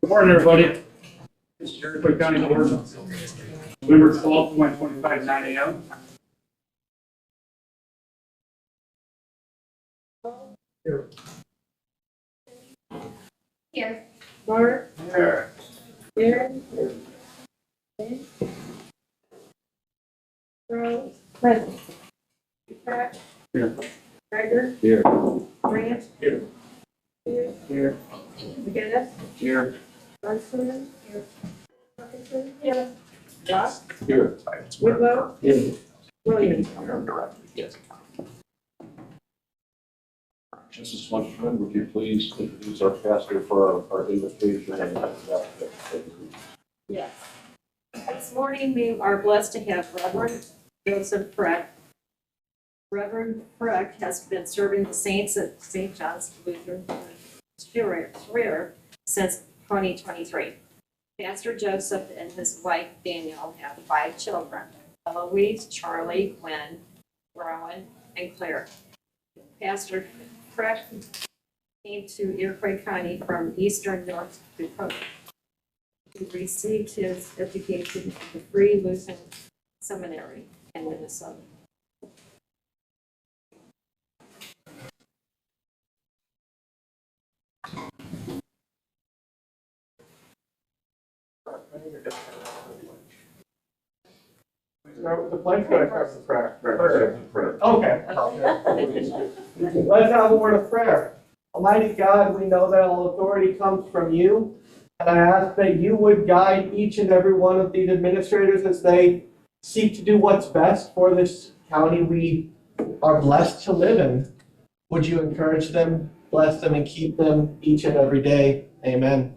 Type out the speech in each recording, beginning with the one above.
Good morning, everybody. This is Iroquois County Board, November 12th, 2025, 9 a.m. Here. Mark. Here. Aaron. Ben. Rose. Present. Pat. Here. Ryder. Here. Grant. Here. Here. Here. McGinnis. Here. Munson. Here. Parkinson. Here. Ross. Here. Whitlow. Here. Williams. Yes. Mrs. Munchman, would you please introduce our pastor for our invitation and Yes. This morning, we are blessed to have Reverend Joseph Freck. Reverend Freck has been serving the saints at St. John's Lutheran career since 2023. Pastor Joseph and his wife Danielle have 5 children: Eloise, Charlie, Gwen, Rowan, and Claire. Pastor Freck came to Iroquois County from eastern North Dakota. He received his education at the Free Lutheran Seminary in Minnesota. Start with the pledge, or I start with prayer? prayer? Okay. Let's have a word of prayer. Almighty God, we know that all authority comes from you, and I ask that you would guide each and every one of these administrators as they seek to do what's best for this county we are blessed to live in. Would you encourage them, bless them, and keep them each and every day? Amen.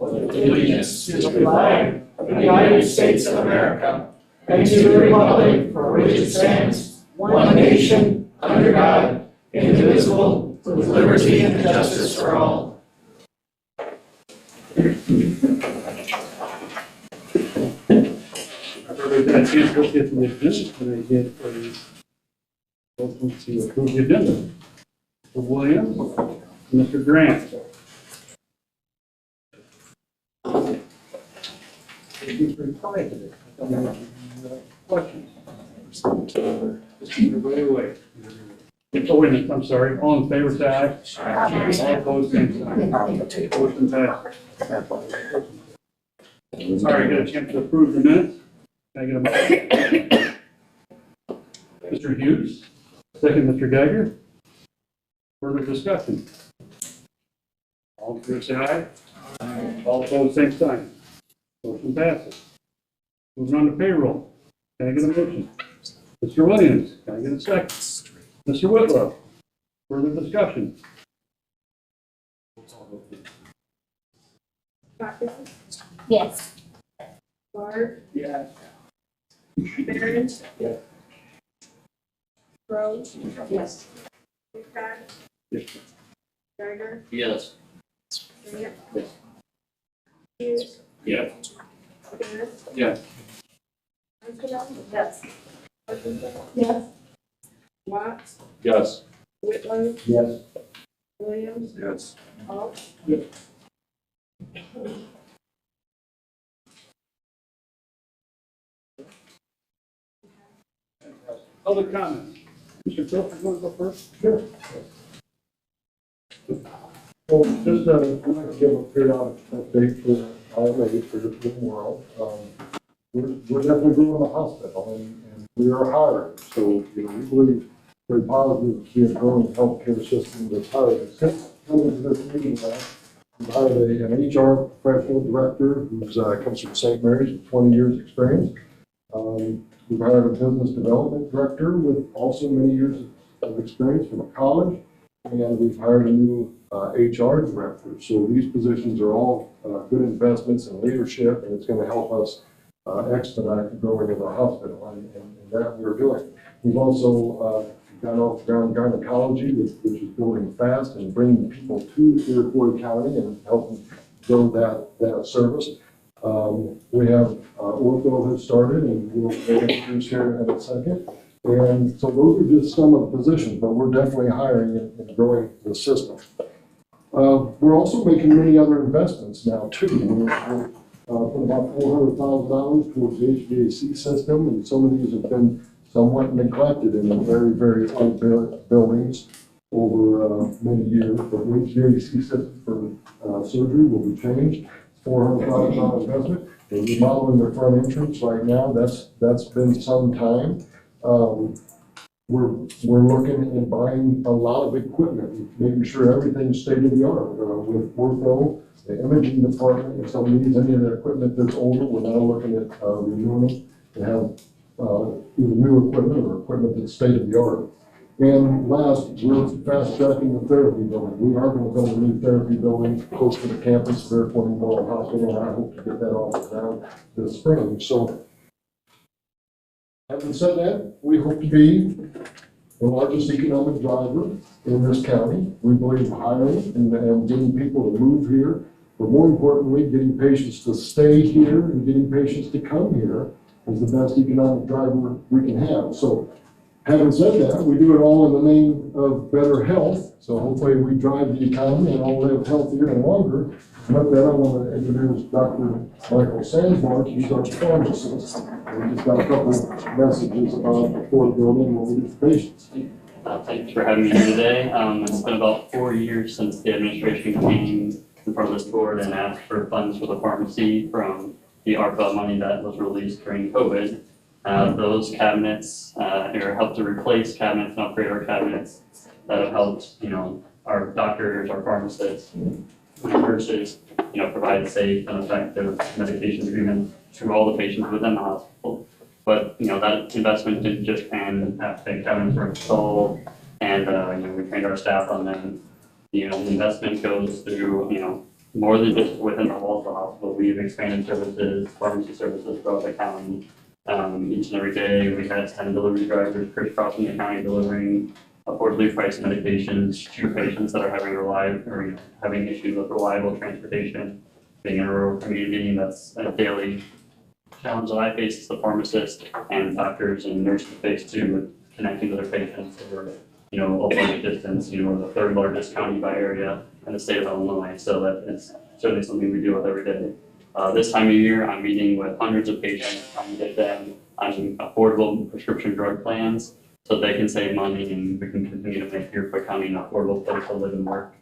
Allegiance to the flag of the United States of America and to the republic for which it stands, one nation, under God, indivisible, with liberty and justice for all. I've already had a chance to look at the agenda, and I did for the motion to approve the agenda. Mr. Williams, Mr. Grant. Questions? Wait. Oh, wait a minute, I'm sorry. All in favor, say aye. All opposed, same sign. Motion passed. All right, get a chance to approve the minutes. Can I get a motion? Mr. Hughes, second, Mr. Geiger. Further discussion? All in favor, say aye. All opposed, same sign. Motion passes. Moving on to payroll. Can I get a motion? Mr. Williams, can I get a second? Mr. Whitlow, further discussion? Parkinson. Yes. Mark. Yes. Aaron. Yes. Rose. Yes. Pat. Yes. Ryder. Yes. Grant. Yes. Hughes. Yes. McGinnis. Yes. Munson. Yes. Parkinson. Yes. Watts. Yes. Whitlow. Yes. Williams. Yes. Paul. Public comment. Mr. Phil, you want to go first? Sure. Well, just I'd like to give a periodic update for IMA for the Living World. We're definitely growing the hospital and we are hiring. So, we believe very positive to see a growing healthcare system that's hiring. Since coming to this meeting, we've hired an HR professional director who's comes from St. Mary's with 20 years experience. We've hired a business development director with also many years of experience from a college, and we've hired a new HR director. So these positions are all good investments in leadership, and it's going to help us expedite the growing of our hospital, and that we're doing. We've also got off the ground gynecology, which is growing fast and bringing people to Iroquois County and helping grow that service. We have ortho has started, and we'll introduce here in a second. And so those are just some of the positions, but we're definitely hiring and growing the system. We're also making many other investments now too. We're putting about $400,000 towards the HVAC system, and some of these have been somewhat neglected in the very, very old buildings over many years. But the HVAC system for surgery will be changed. $400,000 investment. They're remodeling their front entrance right now. That's been some time. We're looking at buying a lot of equipment, making sure everything's state of the art. With ortho, the imaging department, if somebody needs any of their equipment that's older, we're now looking at renewing it to have either new equipment or equipment that's state of the art. And last, we're fast tracking the therapy building. We are going to build a new therapy building close to the campus, Fairfield Memorial Hospital, and I hope to get that off the ground this spring. So, having said that, we hope to be the largest economic driver in this county. We believe hiring and getting people to move here, but more importantly, getting patients to stay here and getting patients to come here is the best economic driver we can have. So, having said that, we do it all in the name of better health. So hopefully we drive the economy and all live healthier and longer. And with that, I want to introduce Dr. Michael Sandsmark. He's our pharmacist. We just got a couple messages about affordability and what we do for patients. Thanks for having me here today. It's been about 4 years since the administration came in front of this board and asked for funds for the pharmacy from the ARPA money that was released during COVID. Those cabinets, or helped to replace cabinets and upgrade our cabinets that have helped, our doctors, our pharmacists, nurses, provide safe and effective medication treatment to all the patients within the hospital. But, that investment didn't just end after the cabinets were installed and, we trained our staff on them. The investment goes through, more than just within the walls of the hospital. We've expanded services, pharmacy services throughout the county. Each and every day, we had 10 delivery drivers crisscrossing the county delivering affordably priced medications to patients that are having issues with reliable transportation. Being in a rural community, that's a daily challenge that I face as a pharmacist, and doctors and nurses face too, with connecting to their patients over, a long distance. We're the third largest county by area in the state of Illinois, so that is certainly something we deal with every day. This time of year, I'm meeting with hundreds of patients, trying to get them on affordable prescription drug plans so they can save money and we can continue to make Iroquois County an affordable place to live and work.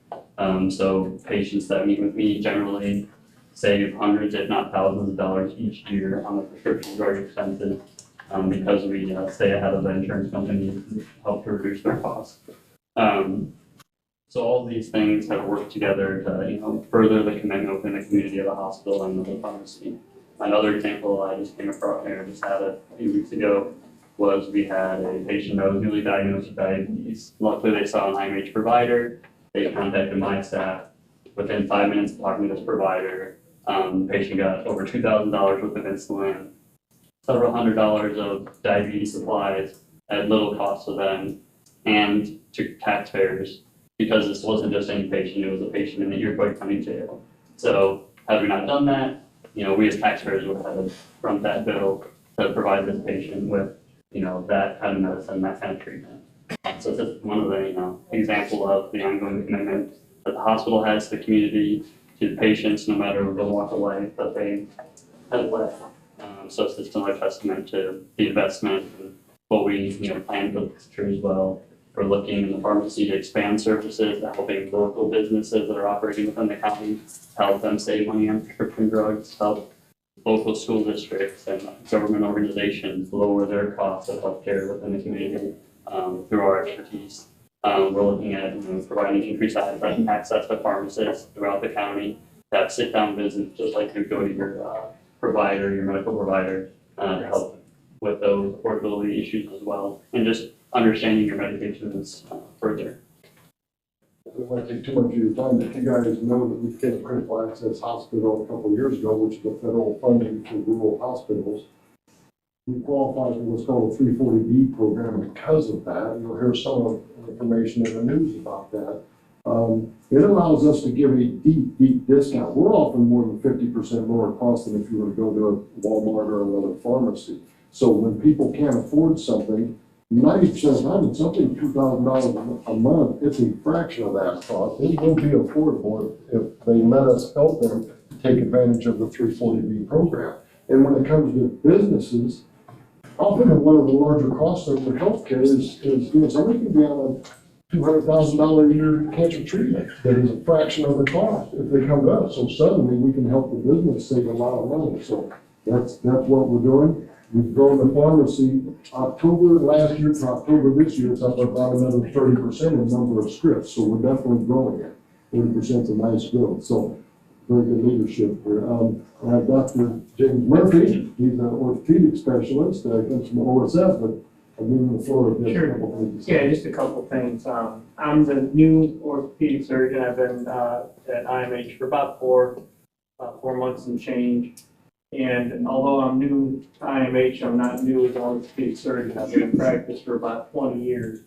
So patients that meet with me generally save hundreds, if not thousands of dollars each year on the prescription drug expenses because we stay ahead of the insurance companies and help to reduce their costs. So all these things have worked together to, further the commitment within the community of the hospital and the pharmacy. Another example I just came across here, just had a few weeks ago, was we had a patient that was newly diagnosed with diabetes. Luckily, they saw an IMH provider. They contacted my staff. Within 5 minutes of talking to this provider, the patient got over $2,000 worth of insulin, several $100s of diabetes supplies at little cost to them and to taxpayers. Because this wasn't just any patient, it was a patient in the Iroquois County Jail. So had we not done that, we as taxpayers would have to front that bill to provide this patient with, that kind of medicine, that kind of treatment. So it's just one of the, example of the ongoing commitment that the hospital has to the community, to the patients, no matter the walk of life that they have led. So it's just another testament to the investment and what we, plan for the future as well. We're looking in the pharmacy to expand services, helping local businesses that are operating within the county, help them save money on prescription drugs, help local school districts and government organizations lower their costs of healthcare within the community through our expertise. We're looking at providing increased access to pharmacists throughout the county, to have sit-down visits, just like you go to your provider, your medical provider, to help with those affordability issues as well, and just understanding your medications further. I don't want to take too much of your time, but you guys know that we became a critical access hospital a couple of years ago, which is the federal funding for rural hospitals. We qualify for what's called a 340B program because of that. You'll hear some of the information in the news about that. It allows us to give a deep discount. We're often more than 50% lower cost than if you were to go to a Walmart or another pharmacy. So when people can't afford something, 90% of the time, it's something $2,000 a month, it's a fraction of that cost. It will be affordable if they let us help them take advantage of the 340B program. And when it comes to businesses, often one of the larger costs of the healthcare is doing somebody can be on a $200,000 a year cancer treatment that is a fraction of the cost if they come to us. So suddenly we can help the business save a lot of money. So that's what we're doing. We've grown the pharmacy October last year to October this year. It's up about another 30% in number of scripts. So we're definitely growing it. 30% is a nice growth. So very good leadership here. I have Dr. James Murphy. He's an orthopedic specialist. Comes from OSF, but I'll give him the floor. To Sure. a couple things. Yeah, just a couple things. I'm the new orthopedic surgeon. I've been at IMH for about four months and change. And although I'm new to IMH, I'm not new as an orthopedic surgeon. I've been in practice for about 20 years.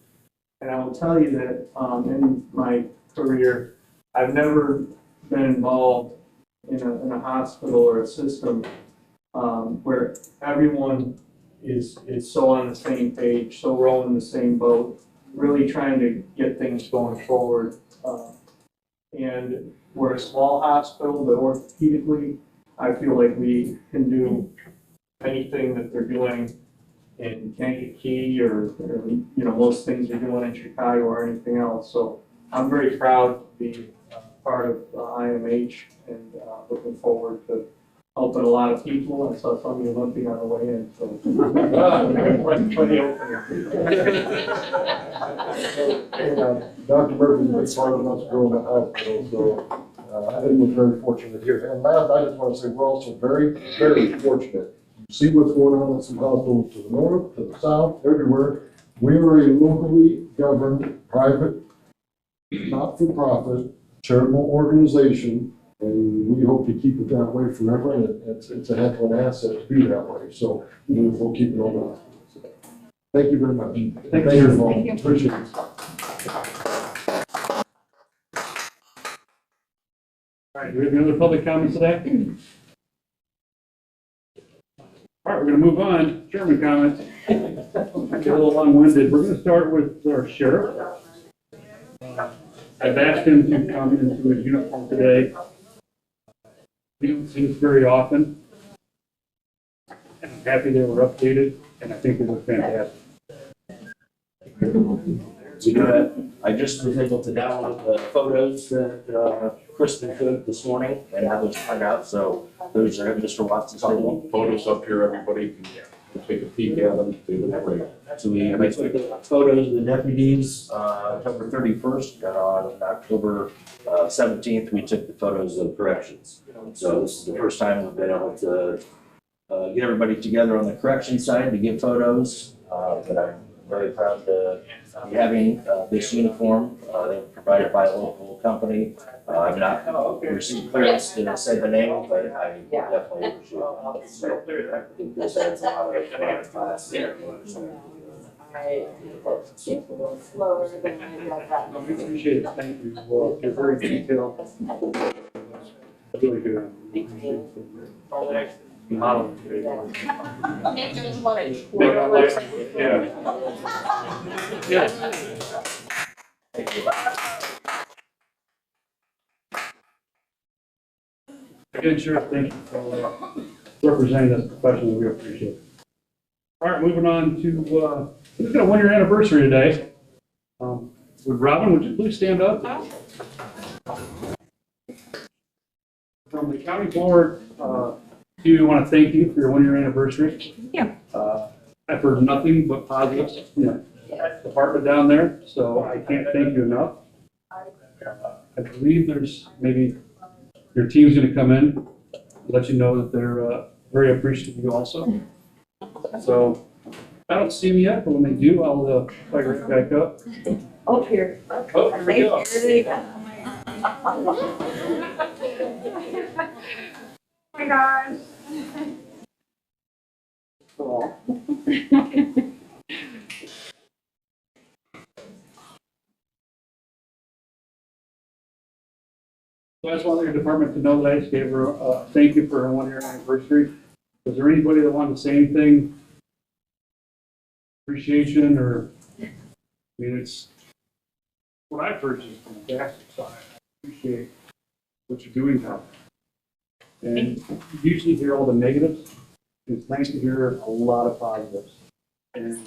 And I will tell you that in my career, I've never been involved in a hospital or a system where everyone is so on the same page, so rowing the same boat, really trying to get things going forward. And we're a small hospital, but orthopedically, I feel like we can do anything that they're doing in Kankakee or most things they're doing in Chicago or anything else. So I'm very proud to be part of IMH and looking forward to helping a lot of people. I saw some of you limping on the way in, so. Plenty Dr. Murphy's been part of us growing the hospital, so I think we're very fortunate here. And last, I just want to say we're also very, very fortunate. You see what's going on in some hospitals to the north, to the south, everywhere. We are a locally governed, private, not-for-profit, charitable organization, and we hope to keep it that way forever. And it's a heck of an asset to be that way. So we'll keep it on that. Thank you very much. Thank you. Thank you. Appreciate it. All right, do we have any other public comments today? All right, we're gonna move on, chairman comments. Get a little long-winded. We're gonna start with our sheriff. I've asked him to come into his uniform today. We don't see this very often. And I'm happy they were updated, and I think they look fantastic. I just was able to download the photos that Kristen took this morning and have those turned out, so those are at Mr. Watson's table. Photos up here, everybody can take a peek at them, see what they're like. So we took the photos of the deputies, October 31st, and on October 17th, we took the photos of corrections. So this is the first time we've been able to get everybody together on the correction side to get photos, but I'm very proud to be having this uniform. They were provided by a local company. I've not received clearance to say the name, but I definitely appreciate it. So I think this adds a lot of class. I it's a little slower than I got that. No, we appreciate it, thank you. Well, you're very detailed. Really good. Model. Make it one. Make it like- Yeah. Yes. Thank you. Again, Sheriff, thank you for representing us professionally, we appreciate it. All right, moving on to, we've got a one-year anniversary today. Would Robin, would you please stand up? From the county board, do want to thank you for your one-year anniversary. Yeah. I've heard nothing but positive, department down there, so I can't thank you enough. I believe there's maybe your team's gonna come in, let you know that they're very appreciative of you also. So, I don't see them yet, but when they do, I'll fire it back up. Oh, here. Oh, here we go. Here they go. Oh my gosh. Cool. So I just wanted your department to know that I just gave her a thank you for her one-year anniversary. Was there anybody that wanted to say anything appreciation or, I mean, it's, what I've heard is fantastic, so I appreciate what you're doing now. And you usually hear all the negatives. It's nice to hear a lot of positives. And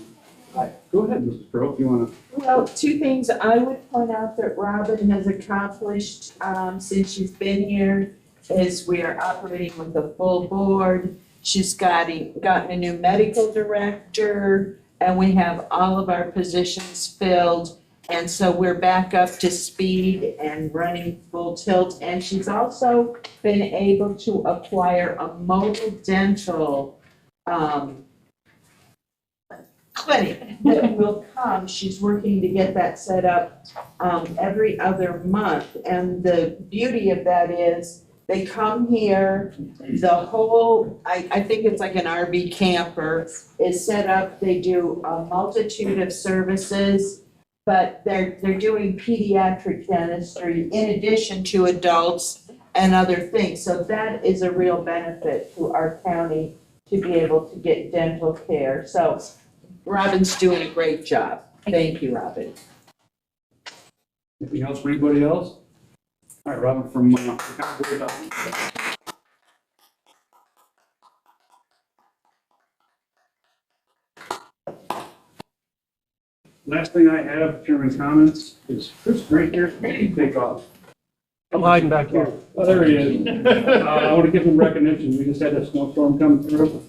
go ahead, Mrs. Pearl, if you want to. Well, two things I would point out that Robin has accomplished, since she's been here is we are operating with a full board. She's gotten a new medical director, and we have all of our positions filled. And so we're back up to speed and running full tilt. And she's also been able to acquire a mobile dental, clinic that will come. She's working to get that set up, every other month. And the beauty of that is they come here, the whole, I think it's like an RV camper is set up. They do a multitude of services, but they're doing pediatric dentistry in addition to adults and other things. So that is a real benefit to our county to be able to get dental care. So Robin's doing a great job. Thank you, Robin. Anything else for anybody else? All right, Robin from, last thing I have, Chairman's comments, is Chris Grant here. Take off. I'm hiding back here. Oh, there he is. I want to give him recognition. We just had a snowstorm come through.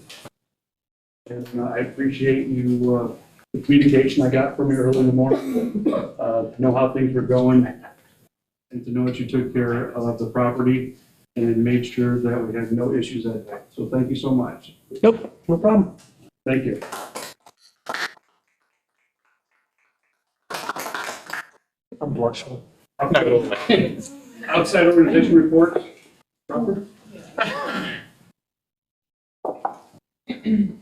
And I appreciate you, the communication I got from you early in the morning, to know how things were going, and to know that you took care of the property and made sure that we had no issues that day. So thank you so much. Nope, no problem. Thank you. I'm blushing. Outside organization reports. Robert? Good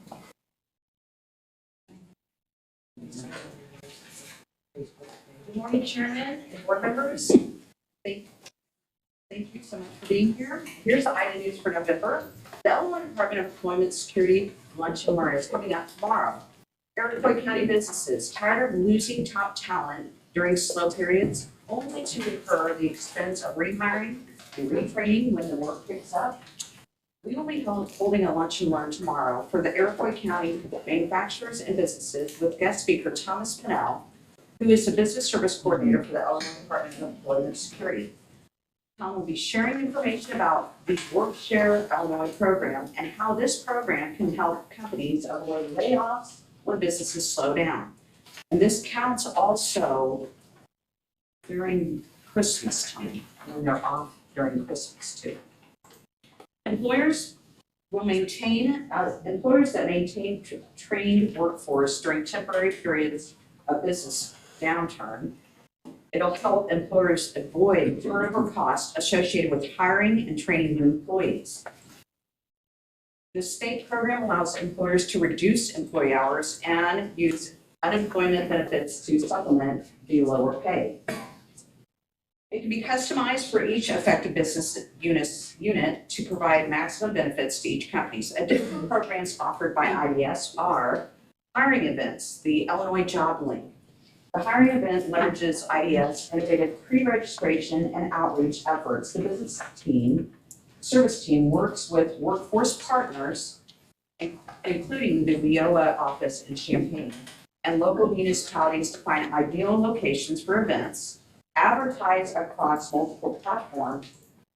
morning, Chairman and board members. Thank you so much for being here. Here's the item news for November. The Illinois Department of Employment Security Lunch and Learn is coming out tomorrow. Iroquois County businesses tired of losing top talent during slow periods, only to incur the expense of rehiring and retraining when the work picks up. We will be holding a lunch and learn tomorrow for the Iroquois County manufacturers and businesses with guest speaker Thomas Pinnell, who is the business service coordinator for the Illinois Department of Employment Security. Tom will be sharing information about the WorkShare Illinois program and how this program can help companies avoid layoffs when businesses slow down. And this counts also during Christmas time, when they're off during Christmas too. Employers that maintain trained workforce during temporary periods of business downturn. It'll help employers avoid turnover costs associated with hiring and training new employees. The state program allows employers to reduce employee hours and use unemployment benefits to supplement the lower pay. It can be customized for each affected business unit to provide maximum benefits to each company. So additional programs offered by IDS are hiring events, the Illinois Job Link. The hiring event leverages IDS innovative pre-registration and outreach efforts. The business service team works with workforce partners, including the WIOA office in Champaign, and local municipalities to find ideal locations for events, advertise across multiple platforms,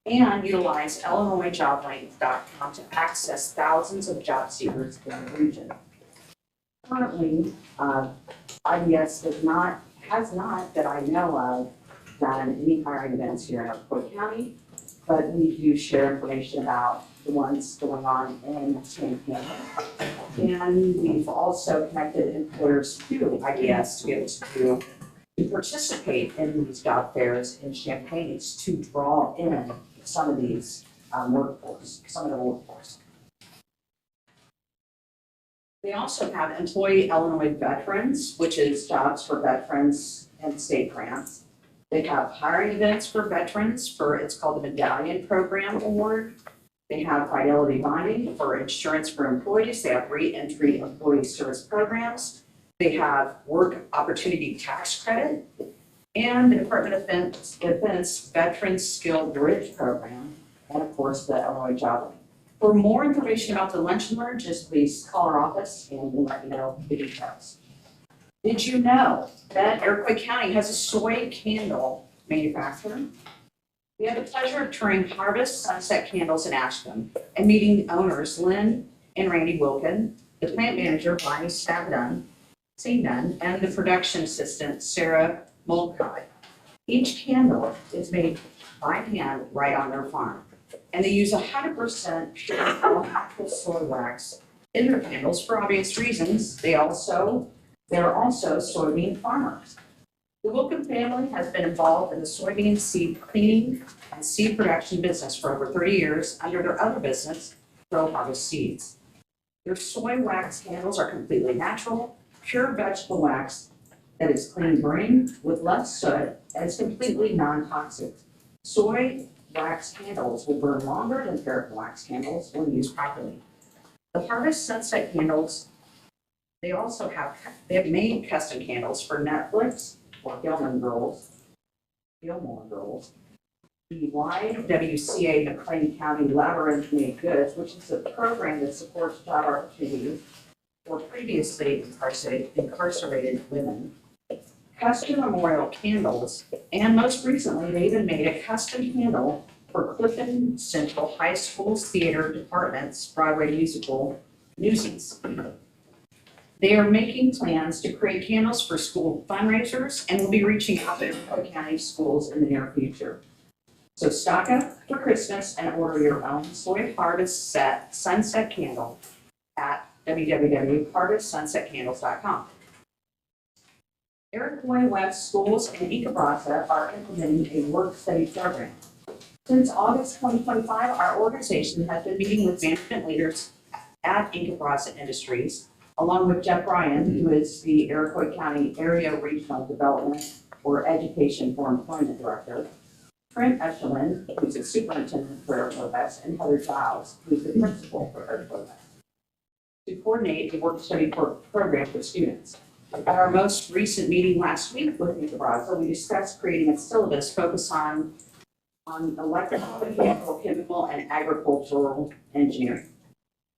and utilize IllinoisJobLink.com to access thousands of job seekers in the region. Currently, IDS has not, that I know of, done any hiring events here in Iroquois County, but we do share information about the ones going on in Champaign. And we've also connected employers to IDS to be able to participate in these job fairs in Champaign to draw in some of these some of the workforce. They also have Employee Illinois Veterans, which is jobs for veterans and state grants. They have hiring events for veterans it's called the Medallion Program Award. They have fidelity bonding for insurance for employees. They have re-entry employee service programs. They have work opportunity tax credit and the Department of Defense Veterans Skilled Bridge Program, and of course, the Illinois Job Link. For more information about the Lunch and Learn, just please call our office and we'll let you know the details. Did you know that Iroquois County has a soy candle manufacturer? We had the pleasure of touring Harvest Sunset Candles in Ashland and meeting owners Lynn and Randy Wilkin, the plant manager Bonnie Savdun, and the production assistant Sarah Mulcahy. Each candle is made by hand right on their farm, and they use 100% pure all-natural soy wax in their candles for obvious reasons. They're also soybean farmers. The Wilkin family has been involved in the soybean seed cleaning and seed production business for over 30 years under their other business, Grow Harvest Seeds. Their soy wax candles are completely natural, pure vegetable wax that is clean burning with less soot and is completely non-toxic. Soy wax candles will burn longer than paraffin wax candles when used properly. The Harvest Sunset Candles, they have made custom candles for Netflix or Gilmore Girls, the YWCA McLean County Labyrinth Made Goods, which is a program that supports job opportunities for previously incarcerated women, custom memorial candles, and most recently, they even made a custom candle for Clifton Central High School's theater department's Broadway musical, Newsies. They are making plans to create candles for school fundraisers and will be reaching out to Iroquois County schools in the near future. So stock up for Christmas and order your own Soy Harvest Sunset Candle at www.harvestsunsetcandles.com. Iroquois West Schools and Inca Brasa are implementing a work-study program. Since August 2025, our organization has been meeting with management leaders at Inca Brasa Industries, along with Jeff Ryan, who is the Iroquois County Area Regional Development or Education for Employment Director, Trent Echelon, who's the superintendent for Iroquois West, and Heather Giles, who's the principal for Iroquois West, to coordinate a work-study program for students. At our most recent meeting last week with Inca Brasa, we discussed creating a syllabus focused on electrical, mechanical, chemical, and agricultural engineering.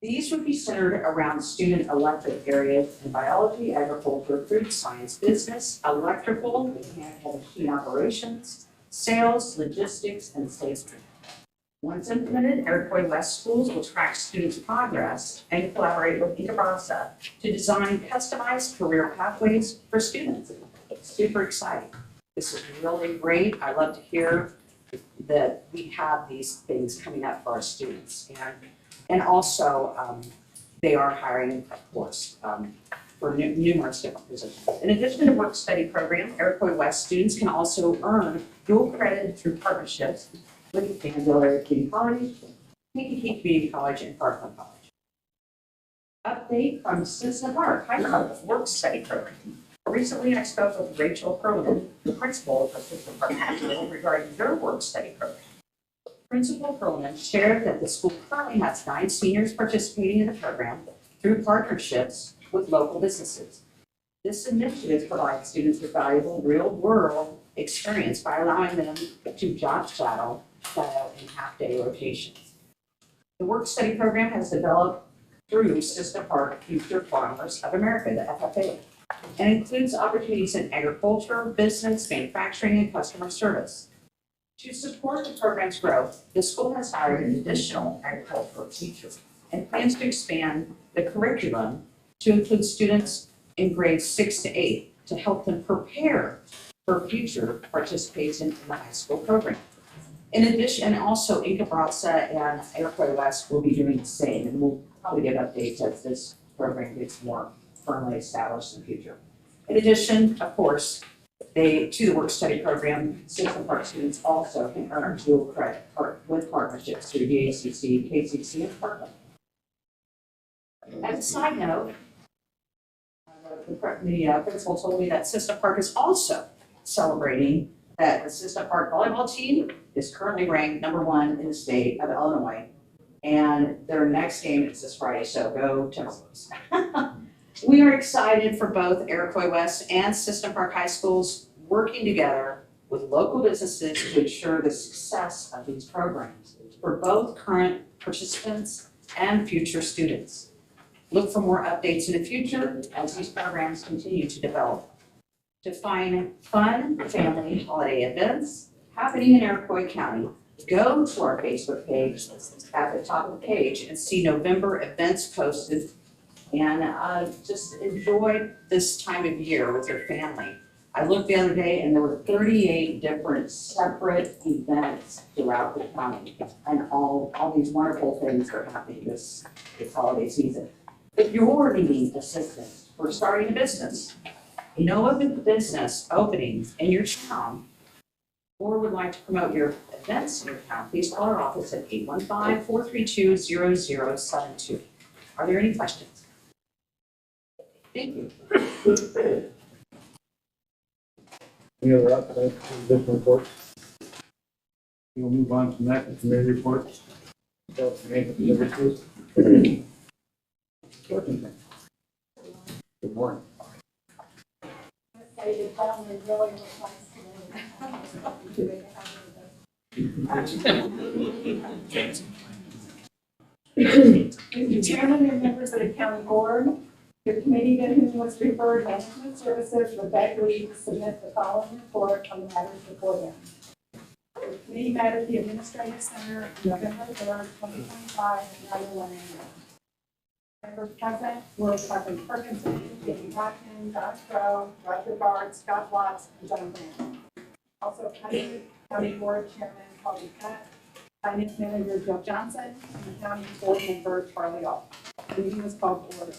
These would be centered around student elective areas in biology, agriculture, food science, business, electrical, mechanical, machine operations, sales, logistics, and safety. Once implemented, Iroquois West schools will track students' progress and collaborate with Inca Brasa to design customized career pathways for students. It's super exciting. This is really great. I love to hear that we have these things coming up for our students. And also, they are hiring, of course, for numerous different positions. In addition to the work-study program, Iroquois West students can also earn dual credit through partnerships with Danville Area Community College, Kankakee Community College, and Parkland College. Update from Citizen Park High School work-study program. Recently, I spoke with Rachel Perlman, the principal of Citizen Park High School, regarding their work-study program. Principal Perlman shared that the school currently has 9 seniors participating in the program through partnerships with local businesses. This initiative provides students with valuable real-world experience by allowing them to job shadow in half-day rotations. The work-study program has developed through Citizen Park Future Farmers of America, the FFA, and includes opportunities in agriculture, business, manufacturing, and customer service. To support the program's growth, the school has hired an additional agricultural teacher and plans to expand the curriculum to include students in grades 6 to 8 to help them prepare for future participation in the high school program. In addition, also Inca Brasa and Iroquois West will be doing the same, and we'll probably get updates as this program gets more firmly established in the future. In addition, of course, to the work-study program, Citizen Park students also can earn dual credit with partnerships through DACC, KCC, and Parkland. As a side note, the principal told me that Citizen Park is also celebrating that the Citizen Park volleyball team is currently ranked #1 in the state of Illinois. And their next game is this Friday, so go Timberwolves. We are excited for both Iroquois West and System Park High Schools working together with local businesses to ensure the success of these programs for both current participants and future students. Look for more updates in the future as these programs continue to develop. To find fun family holiday events happening in Iroquois County, go to our Facebook page at the top of the page and see November events posted. And just enjoy this time of year with your family. I looked the other day and there were 38 different separate events throughout the county. And all these wonderful things are happening this holiday season. If you're needing assistance for starting a business, you know of a business opening in your town, or would like to promote your events in your town, please call our office at 815-432-0072. Are there any questions? Thank you. Any other outside additional reports? We'll move on to next committee reports. Services. Good morning. Mr. Chairman and members of the county board, the committee to whom was referred management services would beg leave to submit the following report on the matters before them. The committee met at the administrative center November 3rd, 2025 at 9:01 a.m. Members present were Kevin Ferguson, Jamie Watkins, Don Crow, Roger Bard, Scott Watts, and John Grant. Also present, County Board Chairman Paul Duquette, Finance Manager Joe Johnson, and County Board Member Charlie Alt. The meeting was called to order.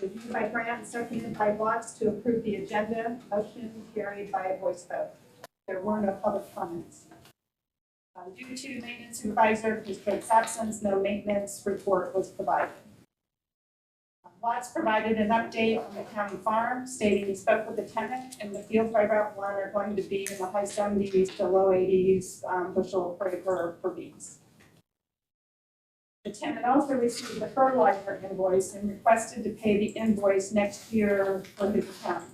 Reviewed by Grant, seconded by Watts to approve the agenda, motion carried by a voice vote. There were no public comments. Due to maintenance supervisor Kate's absence, no maintenance report was provided. Watts provided an update on the county farm, stating he spoke with the tenant and the fields by Route 1 are going to be in the high 70s to low 80s bushel per acre for beans. The tenant also received the fertilizer invoice and requested to pay the invoice next year for his account.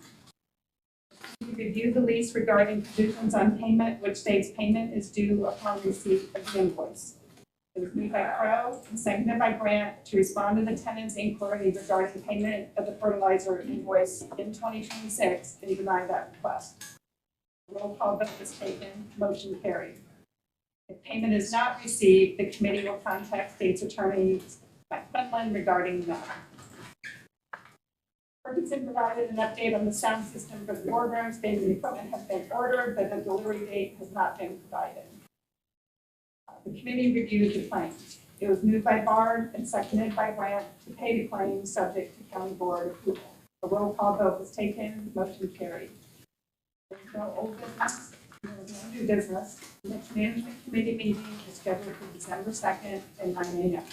We reviewed the lease regarding conditions on payment, which states payment is due upon receipt of the invoice. It was moved by Crow and seconded by Grant to respond to the tenant's inquiry regarding payment of the fertilizer invoice in 2026 and deny that request. Roll call vote was taken, motion carried. If payment is not received, the committee will contact state's attorney, Mike Quinlan, regarding the matter. Ferguson provided an update on the sound system for the boardroom, stating the equipment has been ordered, but a delivery date has not been provided. The committee reviewed the claims. It was moved by Bard and seconded by Grant to pay the claims subject to county board approval. A roll call vote was taken, motion carried. There was no old business, there was no new business. The next management committee meeting is scheduled for December 2nd at 9 a.m.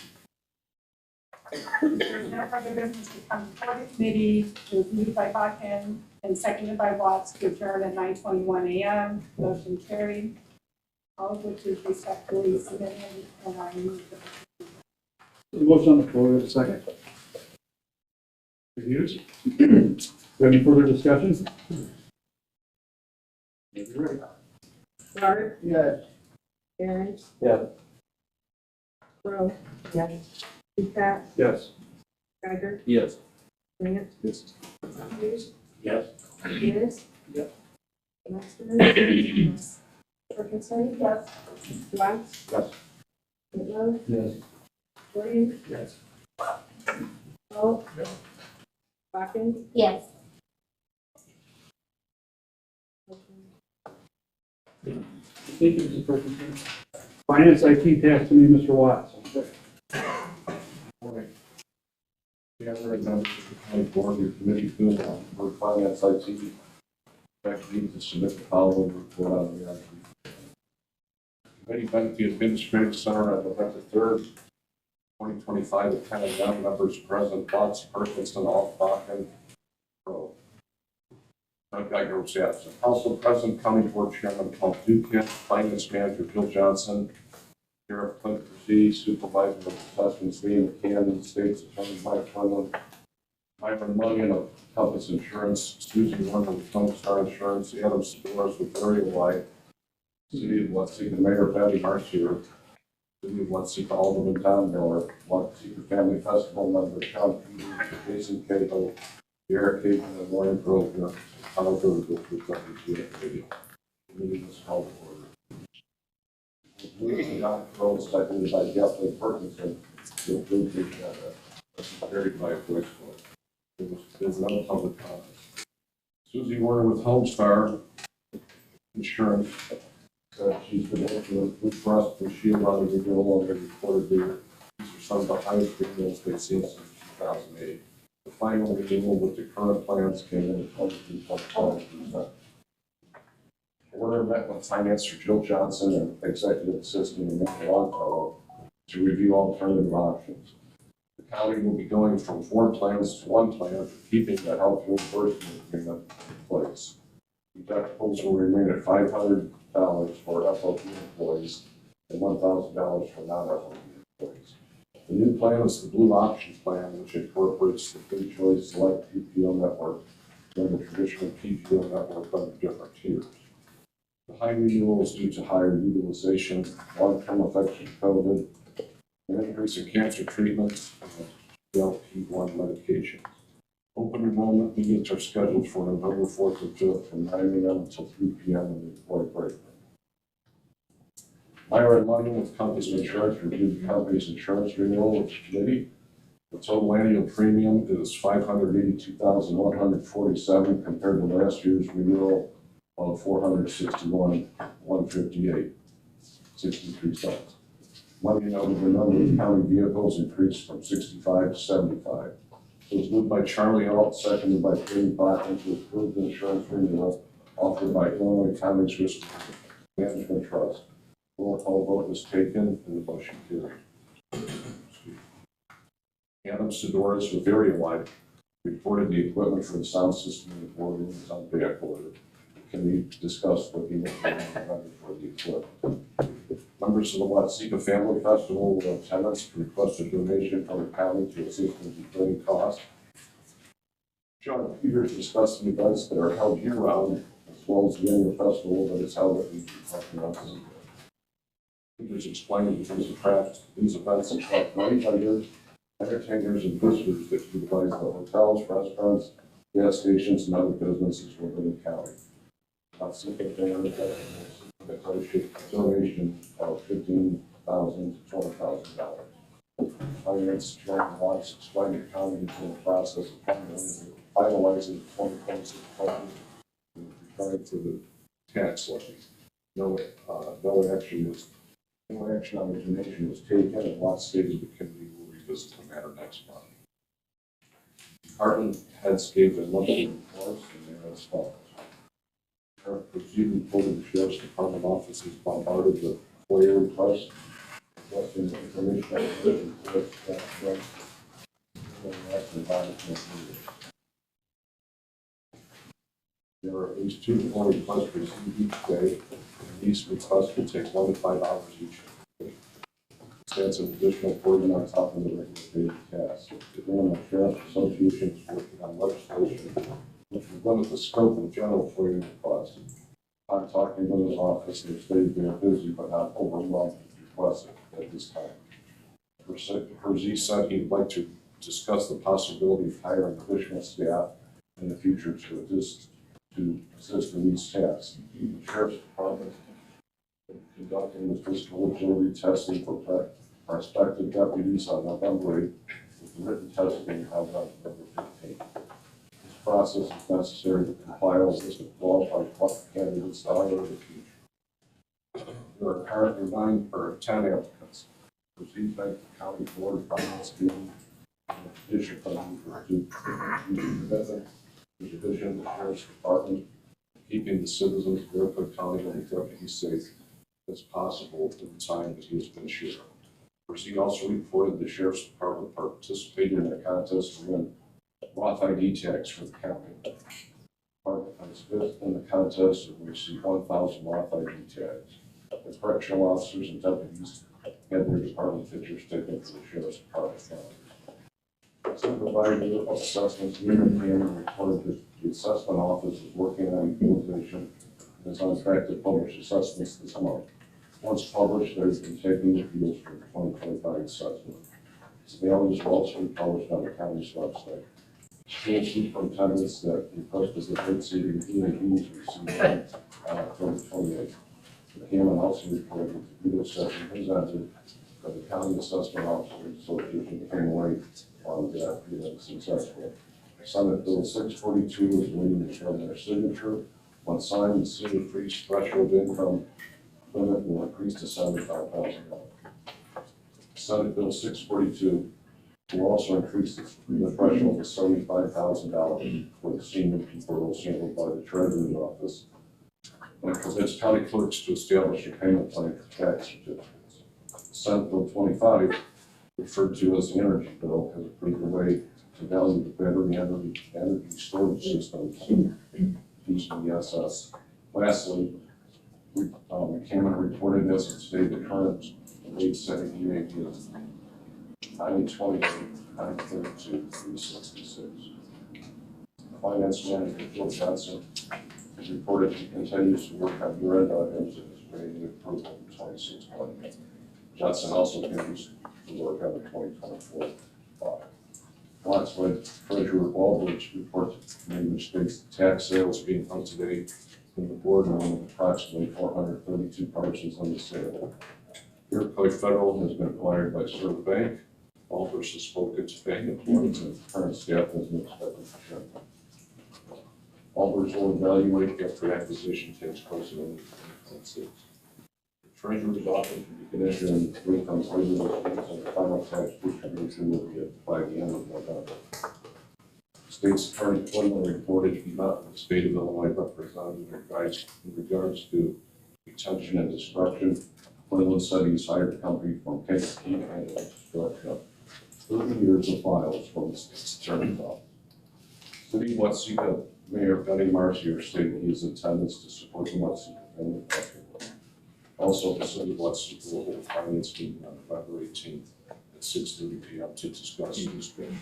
There is no further business to come before the committee. It was moved by Bakken and seconded by Watts to adjourn at 9:21 a.m. Motion carried. All of which is respectfully submitted, and I move The motion on the floor, is a second. Mr. Hughes? Do you have any further discussion? Maybe you're ready. Bart, Yes. Aaron, Yeah. Crow, yes. Duquette, Yes. Geiger, Yes. Grant, Yes. Hughes, Yes. Hughes. Yep. Lexler, yes. Ferguson, yes. Watts, Yes. Whitlow, Yes. Williams, Yes. Holt, Bakken, Yes. Thank you, Mr. Ferguson. Finance IT tax to me, Mr. Watts. Morning. Yeah, there are members of the county board, your committee, for finance IT. Fact, need to submit the following report on the IT. Committee met at the administrative center on November 3rd, 2025, with 10 of members present, Watts, Ferguson, Altbach, Crow. Geiger was absent. Also present, County Board Chairman Paul Duquette, Finance Manager Bill Johnson, Sheriff Clint Persee, Supervisor of Assessments Lee McCann, State's Attorney Mike Quinlan, Myron Mulligan of Compass Insurance, Susie Warner with Lone Star Insurance, Adam Sedores with Area Life, City of Westlake, the Mayor Patty Marcier, City of Westlake, Alderman Tom Miller, Westlake Family Festival member Sean Peters, Jason Cahill, Eric Cahill, and Lauren Grosvenor, However, with the video. Meeting is called to order. Moving on, roll seconded by Kathleen Perkinson, to approve the agenda. That's carried by a voice vote. There's no public comment. Susie Warner with Homestar Insurance, she's been working with Blue Cross Blue Shield on the renewal of the reported year. These are some of the highest renewals they've seen since 2008. The final renewal with the current plans came in at 23.5%. Warner met with Financer Jill Johnson and Executive Assistant Amanda Longfellow to review alternative options. The county will be going from 4 plans to 1 plan, keeping the health reimbursement agreement in place. Deductibles will remain at $500 for FOP employees and $1,000 for non-FOP employees. The new plan is the Blue Options Plan, which incorporates the Free Choice Select PPO network and the traditional PPO network under different tiers. The high renewal is due to higher utilization, long-term effects of COVID, an increase in cancer treatments, and GLP-1 medications. Open enrollment meetings are scheduled for November 4th and 5th from 9 a.m. until 3 p.m. in the employee break room. Myron Money with Compass Insurance reviewed the company's insurance renewal with the committee. The total annual premium is $582,147 compared to last year's renewal of $461,158, 63 cents. Money noted the number of county vehicles increased from 65 to 75. It was moved by Charlie Alt, seconded by Katie Botton to approve the insurance renewal offered by Illinois Counties Risk Management Trust. Roll call vote was taken and the motion carried. Adam Sedores with Area Life reported the equipment for the sound system in the boardroom is on back order. Can we discuss what he was for the equipment? Members of the Watsika Family Festival will attendance request a donation from the county to assist in defraying costs. John Peters discussed the events that are held year-round, as well as the annual festival that is held at the Watsika. Peters explained that these events attract many vendors, entertainers, and visitors that utilize the hotels, restaurants, gas stations, and other businesses within the county. Watsika Family Festival donation of $15,000 to $20,000. Finance Chairman Watts explained the county is in the process of finalizing the 2026 budget and preparing for the tax levy. No action on the donation was taken, and Watts stated the committee will revisit the matter next month. Department heads gave their monthly reports, and they are as follows. Current proceeding reported the Sheriff's Department offices bombarded with FOIA requests, requesting information on the reports, there are at least 2 FOIA requests received each day, and these requests will take 1 to 5 hours each day. That's an additional burden on top of the regular daily tasks. The Illinois Sheriff's Association is working on legislation which will limit the scope of general FOIA requests. I'm talking to his office, they stated they are busy but not overwhelmed with requests at this time. Herzee said he'd like to discuss the possibility of hiring additional staff in the future to assist in these tasks. The Sheriff's Department is conducting the physical agility testing for prospective deputies on November 8th, with the written testing held on November 15th. Process is necessary to compile a list of qualified candidates to hire in the future. There are currently 10 applicants. Received by the County Board of Finance Committee, in addition to the division of the Sheriff's Department, keeping the citizens of Fairfield County and the deputies safe as possible at the time that he has been sheriff. He also reported the Sheriff's Department participated in a contest to win Roth ID tags for the county. Department was fifth in the contest and received 1,000 Roth ID tags. The correctional officers and deputies had their department pictures taken for the Sheriff's Department calendars. Supervisor of Assessments, Newman Cameron, reported that the assessment office is working on equalization and is on track to publish assessments this month. Once published, they've been taking appeals for 2025 assessment. Mailings will also be published on the county's website. School superintendents that requested the third seating EABs received on October 28th. Cameron also reported that the veto session presented by the County Assessment Officers Association came late on that being successful. Senate Bill 642 is waiting to show their signature. When signed, the city increased threshold income limit will increase to $75,000. Senate Bill 642 will also increase the threshold to $75,000 for the senior people handled by the Treasurer's Office, and it permits county clerks to establish a payment plan for tax certificates. Senate Bill 25, referred to as the Energy Bill, has approved a way to value the battery energy storage systems, BESS. Lastly, Cameron reported as of today the current rate setting EAB is 928, 932, 366. Finance Manager Phil Johnson has reported he continues to work on year-end items and is ready to approve the 26 budget. Johnson also continues to work on the 2024 audit. Wattswood Treasurer Baldridge reports to me which states the tax sales being held today in the boardroom of approximately 432 parcels on the sale. Iroquois Federal has been acquired by Serve Bank. Aldrich has spoken to bank employees and current staff has been expected to share. Aldrich will evaluate after acquisition takes place in 2026. The Treasurer's Office will begin issuing income statements and the final tax distribution will be by the end of November. State's Attorney Quinlan reported he met with the state of Illinois representatives in regards to retention and destruction. Quinlan said he's hired a company from Kankakee and Destruction. 30 years of files from the state's attorney's office. City of Watseka Mayor Benny Marcier stated he is in attendance to support the Watseka family festival. Also, the city of Watseka will hold a finance meeting on November 18th at 6:30 p.m. to discuss this bill.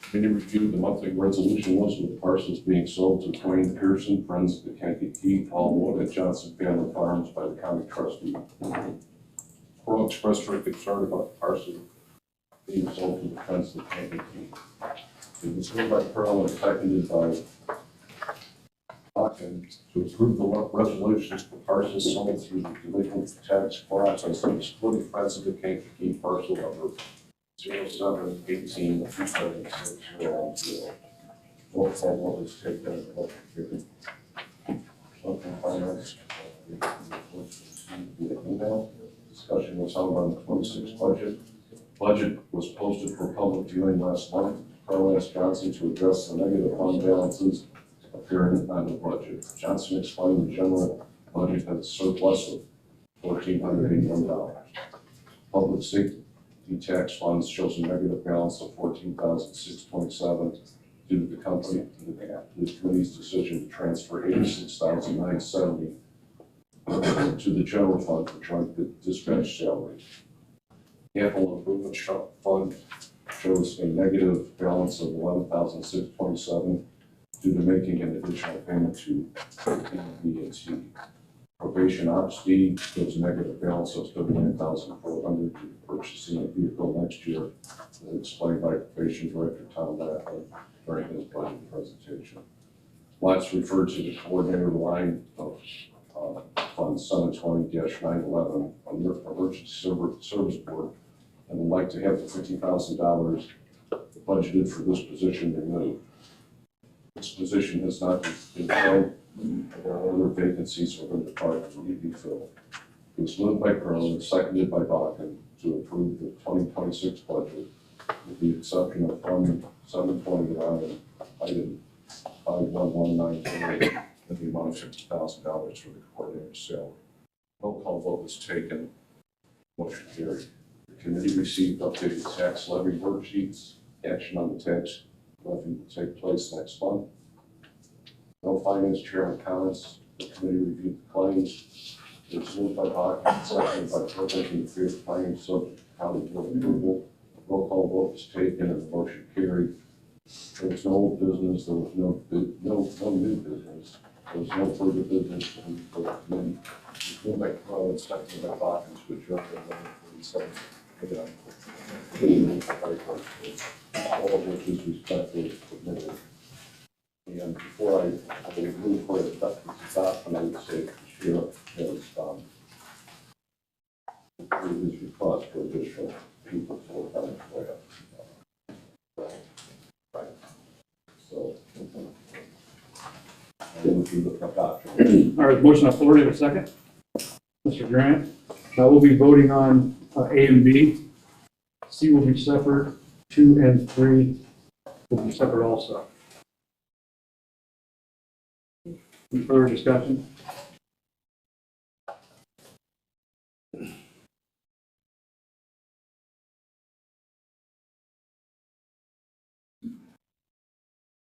Committee reviewed the monthly resolution list with parcels being sold to Dwayne Pearson, Friends of the Kankakee, Paul Wood, and Johnson Family Farms by the county trustee. Pearl expressed her concern about the parcel being sold to the Friends of the Kankakee. It was moved by Pearl and seconded by Hawkins to approve the resolutions for parcels sold through the delinquent tax process of splitting Friends of the Kankakee parcel number 0718 276 Roll call vote is taken in the public hearing. Open finance. Email. Discussion was held on the 26 budget. Budget was posted for public viewing last month. Carl asked Johnson to address the negative fund balances appearing on the budget. Johnson explained the general budget had a surplus of $1,481. Public safety tax funds shows a negative balance of $14,627 due to the committee's decision to transfer $86,970 to the general fund for joint dispatch salaries. Capital Improvement Fund shows a negative balance of $11,627 due to making an additional payment to VAT. Probation Ops D shows a negative balance of $39,400 to purchasing a vehicle next year, as explained by Probation Director Tom Lackland during his budget presentation. Last referred to the coordinator line of Fund 720-911 on your emergency service board, and would like to have the $50,000 budgeted for this position removed. This position has not been filled, and there are other vacancies within the department that need to be filled. It was moved by Pearl and seconded by Bakken to approve the 2026 budget, with the exception of Fund 720 line item 51198 and the amount of $50,000 for the coordinator's salary. Roll call vote was taken. Motion carried. The committee received updated tax levy worksheets. Action on the tax levy will take place next month. No finance chairman comments. The committee reviewed the claims. It's moved by Hawkins, seconded by Turtle, in favor of finding subject to county board approval. Roll call vote was taken and the motion carried. There was no old business, there was no new business, there was no further business for the committee. Moved by Crowe, seconded by Hawkins, to adjourn to 11:47. All of which is respectfully submitted. And before I will move for the adoption, I would say the sheriff has, approved his request for additional people for county player. Right. So, I will do the adoption. All right, motion on the floor, do you have a second? Mr. Grant, now we'll be voting on A and B. C will be separate, 2 and 3 will be separate also. Any further discussion?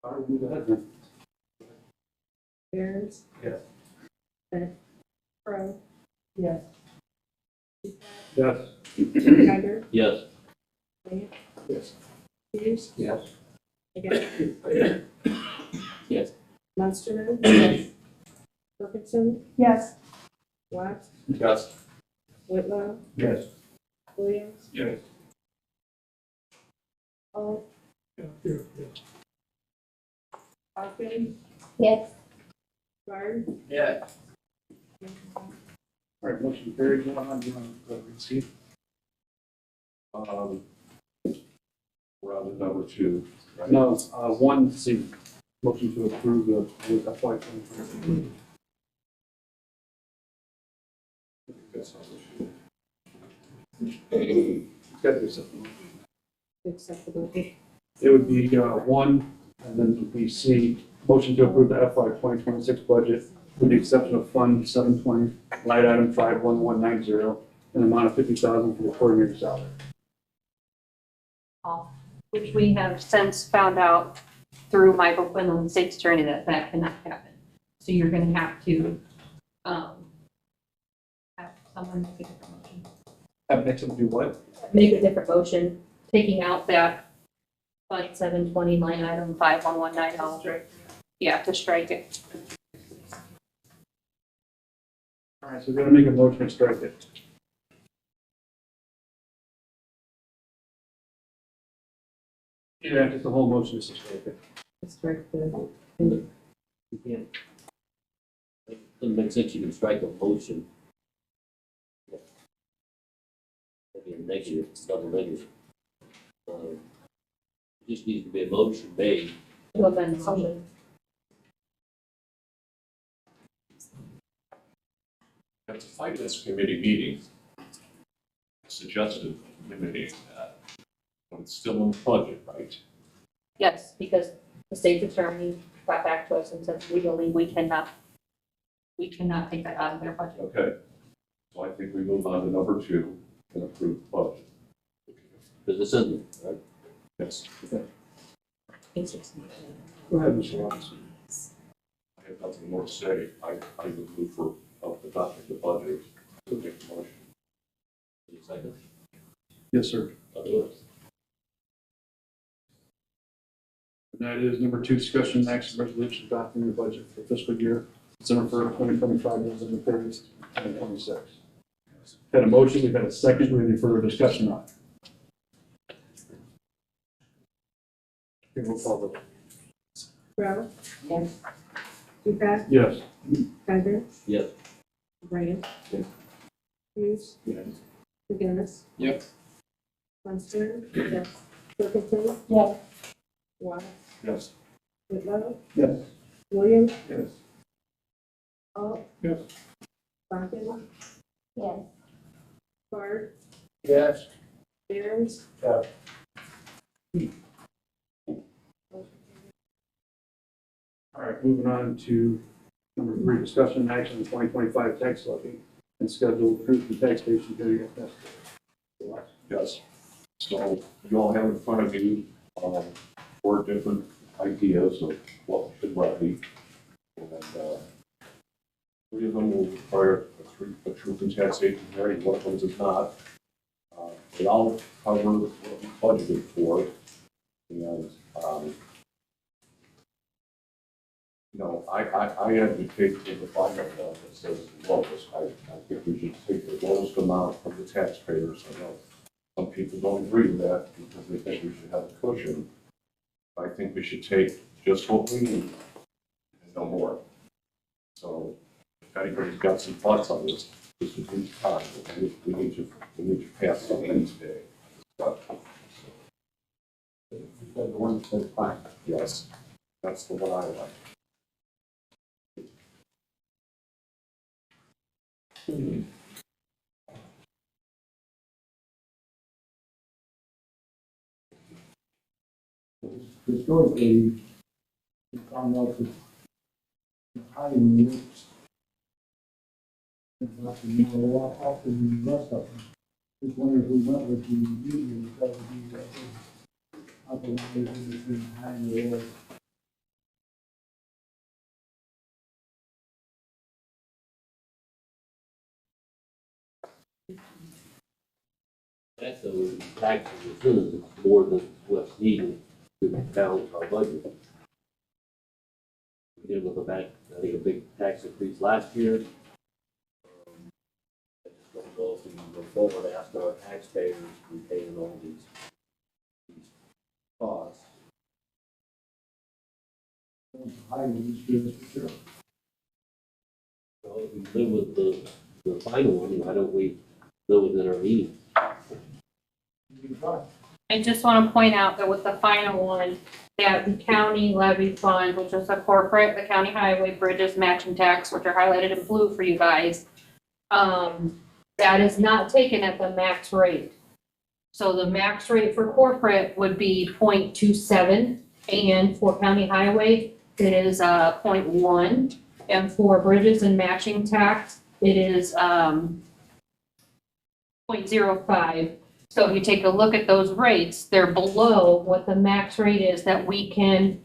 All right, move ahead then. Bears? Yes. Crowe? Yes. Yes. Geiger? Yes. Grant? Yes. Hughes? Yes. McGowan? Yes. Munster? Yes. Wilkinson? Yes. Watts? Yes. Whitlow? Yes. Williams? Yes. All? Hawkins? Yes. Bard? Yeah. All right, motion carried. Go on, you want to receive? We're on to number 2, right? No, 1C, motion to approve the FY 2023. That's number 2. It's got to be something. Acceptability. It would be 1, and then it would be C, motion to approve the FY 2026 budget with the exception of Fund 720, line item 51190, an amount of $50,000 for the coordinator salary. Which we have since found out through Michael Quinlan, the state's attorney, that that cannot happen. So you're gonna have to, have someone make a different motion. Have next to do what? Make a different motion, taking out that Fund 720 line item 51190. Yeah, to strike it. All right, so we're going to make a motion to strike it. Yeah, just the whole motion is to strike it. Strike the. You can't. Doesn't make sense, you can strike a motion. That'd be a negative, it's double negative. Just needs to be a motion made. To amend the motion. At the finance committee meeting, suggested eliminating that, but it's still in the budget, right? Yes, because the state's attorney got back to us and said legally we cannot take that out of their budget. Okay. So I think we move on to number 2 and approve the budget. Because this isn't, right? Yes. Go ahead, Mr. Robinson. I have nothing more to say. I would move for adopting the budget. To make the motion. Any second? Yes, sir. Otherwise, And that is number 2, discussion and action resolution adopting the budget for fiscal year December 1st, 2025, December 30th, 2026. Had a motion, we've had a second, do we have any further discussion on it? Okay, we'll call the. Crowe? Yes. Ducat? Yes. Geiger? yes. Grant? Yes. Hughes? Yes. McGinnis? Yep. Munster? Yes. Wilkinson? Yes. Watts? Yes. Whitlow? Yes. Williams? Yes. All? Yes. Hawkins? Yes. Bard? Yes. Bears? Yeah. All right, moving on to number 3, discussion and action on 2025 tax levy and schedule truth and taxation hearing if necessary. Yes. So you all have in front of you 4 different ideas of what should levy. And 3 of them will require a truth in taxation hearing, 1 of them does not. They all cover what we budgeted for, and, I advocate for the final one that says lowest. I think we should take the lowest amount from the taxpayers. I know some people don't agree with that because they think we should have a cushion. I think we should take just what we need and no more. So if anybody's got some thoughts on this, this would be time. We need to pass something today. The one that's fine. Yes, that's the one I like. Historically, we found out that the highway works is often more a lot often than the rest of them. Just wonder if we went with the median, that would be otherwise in between high and low. That's a tax incentive, it's more than what's needed to balance our budget. We did with I think a big tax increase last year. I just don't know if we can go forward after our taxpayers repaying all these costs. High industry, for sure. So if we live with the final one, why don't we live within our means? I just want to point out that with the final one, that the county levy fund, which is the corporate, the county highway, bridges, matching tax, which are highlighted in blue for you guys, that is not taken at the max rate. So the max rate for corporate would be 0.27, and for county highway, it is 0.1, and for bridges and matching tax, it is 0.05. So if you take a look at those rates, they're below what the max rate is that we can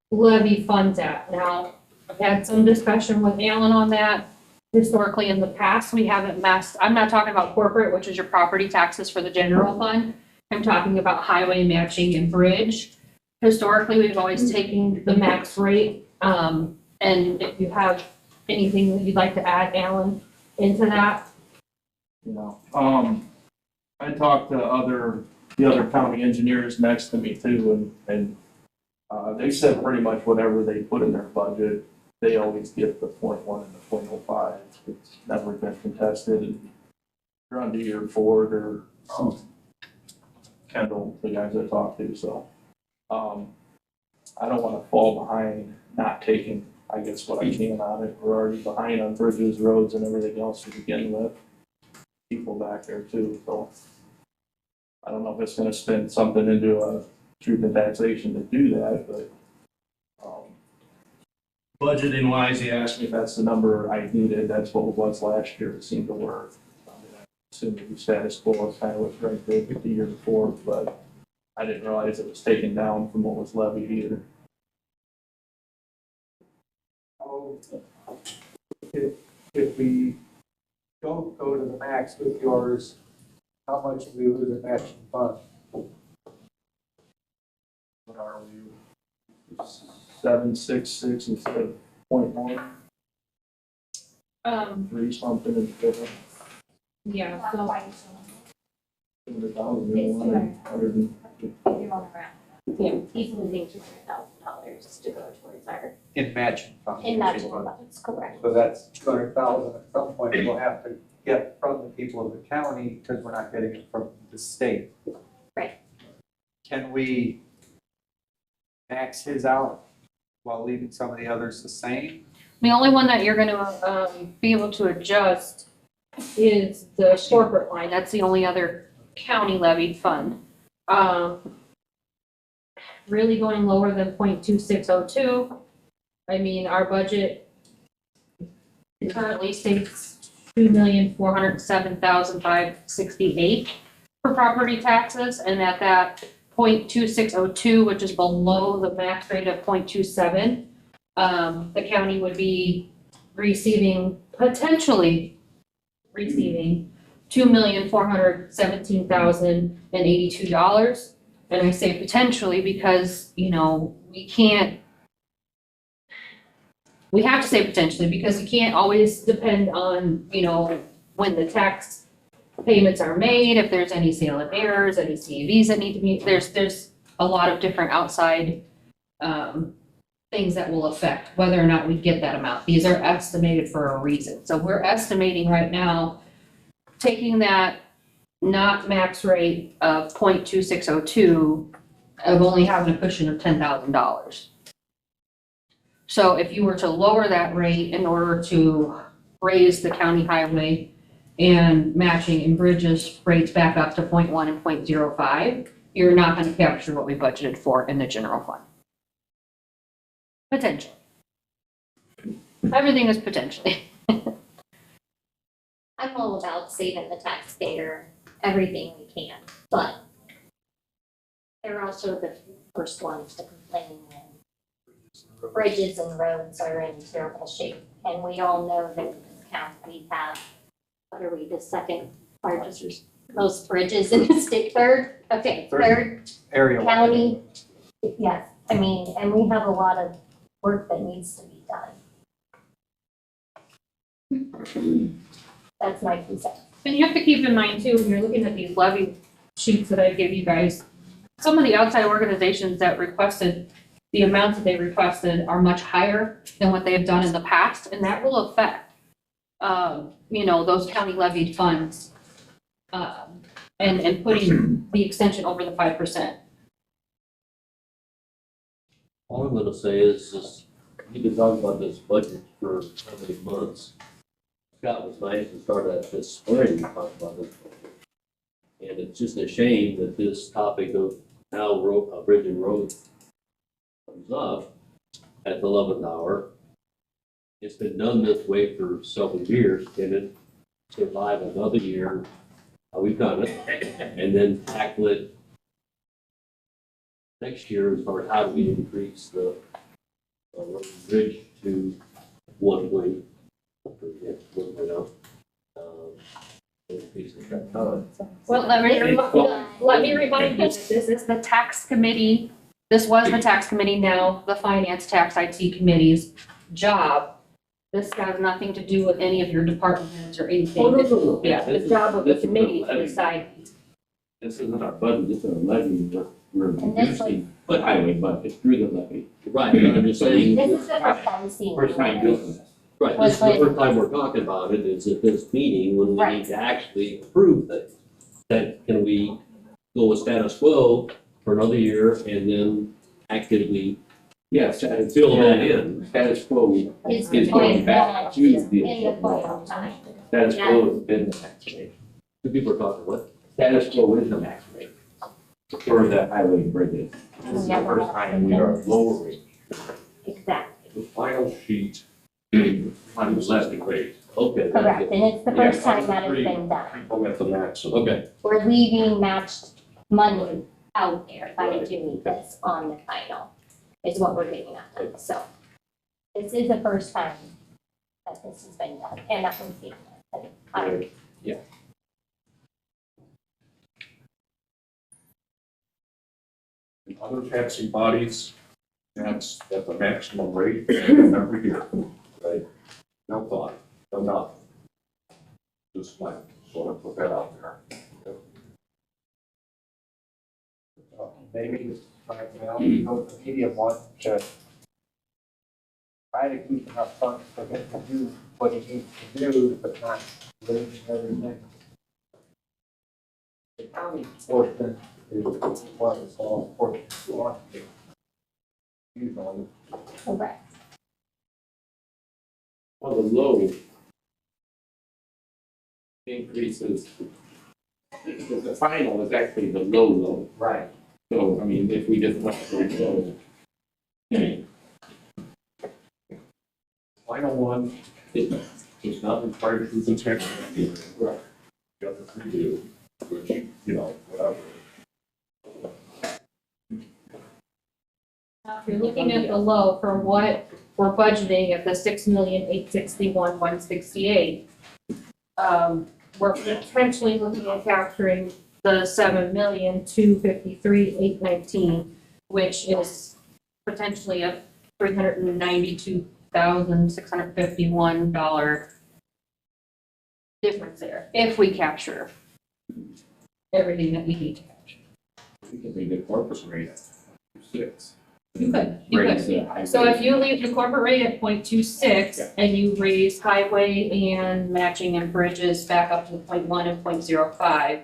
levy funds at. Now, I've had some discussion with Alan on that. Historically, in the past, we haven't messed, I'm not talking about corporate, which is your property taxes for the general fund. I'm talking about highway matching and bridge. Historically, we've always taken the max rate. And if you have anything that you'd like to add, Alan, into that? I talked to the other county engineers next to me too, and they said pretty much whatever they put in their budget, they always get the 0.1 and the 0.05. It's never been contested, and you're on to year 4 or Kendall, the guys I talked to, so I don't want to fall behind not taking, I guess, what I can on it. We're already behind on bridges, roads, and everything else to begin with. People back there too, so I don't know if it's gonna spend something into a truth and taxation to do that, but budgeting wise, he asked me if that's the number I needed. That's what it was last year. It seemed to work. I assume the status quo is kind of what's right there with the year before, but I didn't realize it was taken down from what was levied either. If we don't go to the max with yours, how much do we lose in matching funds? What are we? 766 instead of 0.1, 3 something instead of Yeah, so 200,000. Yeah, he's losing $200,000 to go towards our, In matching funds. in matching funds, correct. So that's 200,000 at some point we'll have to get from the people of the county because we're not getting it from the state. Right. Can we max his out while leaving some of the others the same? the only one that you're gonna be able to adjust is the corporate line. That's the only other county levied fund. Really going lower than 0.2602. I mean, our budget currently states $2,407,568 for property taxes, and at that 0.2602, which is below the max rate of 0.27, the county would be receiving potentially receiving $2,417,082. And I say potentially because, you know, we have to say potentially because we can't always depend on, you know, when the tax payments are made, if there's any sale of errors, any CVs that need to be, there's a lot of different outside things that will affect whether or not we get that amount. These are estimated for a reason. So we're estimating right now, taking that not max rate of 0.2602 of only having a cushion of $10,000. So if you were to lower that rate in order to raise the county highway and matching and bridges rates back up to 0.1 and 0.05, you're not gonna capture what we budgeted for in the general fund. Potentially. Everything is potentially. I'm all about saving the taxpayer everything we can, but they're also the first ones to complain when bridges and roads are in terrible shape. And we all know that in this county, we have, what are we, the second largest, most bridges in the state, third Area. county. Yes, I mean, and we have a lot of work that needs to be done. That's my concern. And you have to keep in mind too, when you're looking at these levy sheets that I give you guys, some of the outside organizations that requested, the amounts that they requested are much higher than what they have done in the past, and that will affect, you know, those county levied funds, and putting the extension over the 5%. All I'm gonna say is we've been talking about this budget for how many months? Scott was nice to start at this spring, to talk about this budget. And it's just a shame that this topic of how bridge and road comes up at the 11th hour. It's been done this way for several years. Can it survive another year? How we've done it, and then tackle it next year as far as how do we increase the road and bridge to 1.0. Increase the time. Well, let me remind you, this is the tax committee, this was the tax committee, now the finance, tax, IT committee's job. This has nothing to do with any of your department heads or anything. Oh, no. Yeah, the job of the committee to decide. This isn't our budget, this is our levy, we're And this reducing the highway budget through the levy. Right, but I'm just saying. This is the first time seeing First time it. doing this. Right, this is the first time we're talking about it, is at this meeting when we need to actually approve things. That, can we go with status quo for another year and then actively fill that in? Status quo Is is going back to in the the fall time. status quo has been the max rate. Two people are talking, what? Status quo is the max rate for the highway and bridges. This is the first time we are lowering Exactly, the final sheet on the levy rate. Okay. correct, and it's the first Yeah, time that has been done. People at the max. Okay. We're leaving matched money out there by doing this on the final, is what we're getting at. So this is the first time that this has been done, and that was the, Yeah. In other taxing bodies, that's at the maximum rate every year, right? No thought, no nothing. Just like, sort of put that out there. Maybe right now, we go with the medium one to try to keep enough funds for him to do what he needs to do, but not losing everything. The county portion is what is all portion we want to do. Usually. correct. Well, the low increases, the final is actually the low. Right. So, I mean, if we just went for the low. Final one, it's not required to content. Right. The other three do, which, you know, whatever. Now, if you're looking at the low for what we're budgeting at the 6,861,168. We're potentially looking at capturing the 7,253,819, which is potentially a $392,651 difference there, if we capture everything that we need to capture. We can leave the corpus rate at 6. You could. Raise the highway. So if you leave the corporate rate at 0.26 and you raise highway and matching and bridges back up to 0.1 and 0.05,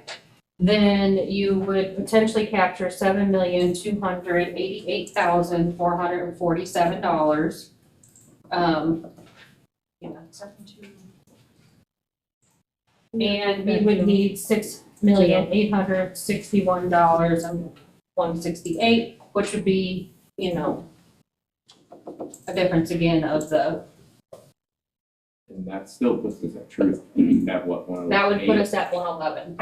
then you would potentially capture $7,288,447. And we would need $6,861,168, which would be, you know, a difference again of the, And that still puts us at truth at what, 108? that would put us at 111.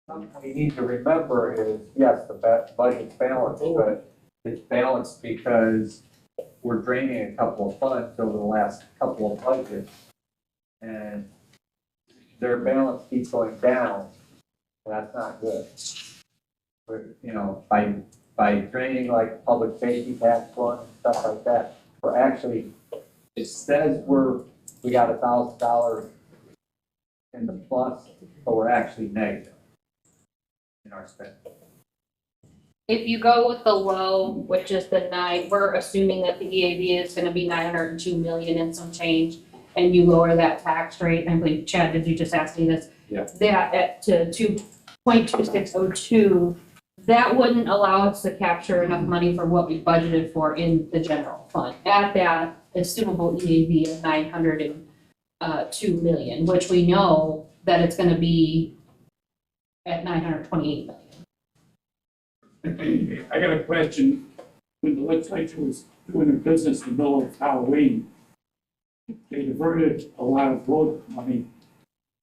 Something we need to remember is, yes, the budget's balanced, but it's balanced because we're draining a couple of funds over the last couple of budgets. And their balance keeps going down, and that's not good. You know, by draining like public safety tax fund and stuff like that, we're actually, it says we got $1,000 in the plus, but we're actually negative in our spending. If you go with the low, which is the 9, we're assuming that the EAV is gonna be 902 million and some change, and you lower that tax rate, I believe, Chad, did you just ask me this? Yeah. That to 2.2602, that wouldn't allow us to capture enough money for what we budgeted for in the general fund. At that assumable EAV of 902 million, which we know that it's gonna be at 928 million. I got a question. When the legislature was doing their business in the middle of Halloween, they diverted a lot of road money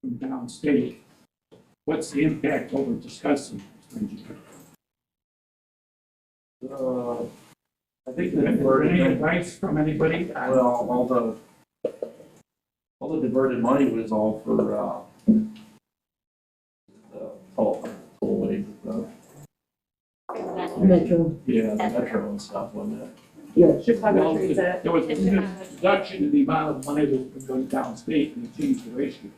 from downstate. What's the impact over discussing? I think Any advice from anybody? well, all the diverted money was all for, tollways and stuff. Metro. Yeah, the metro and stuff, wasn't it? Yeah. Well, there was a reduction in the amount of money that's been going downstate and it changed the ratio.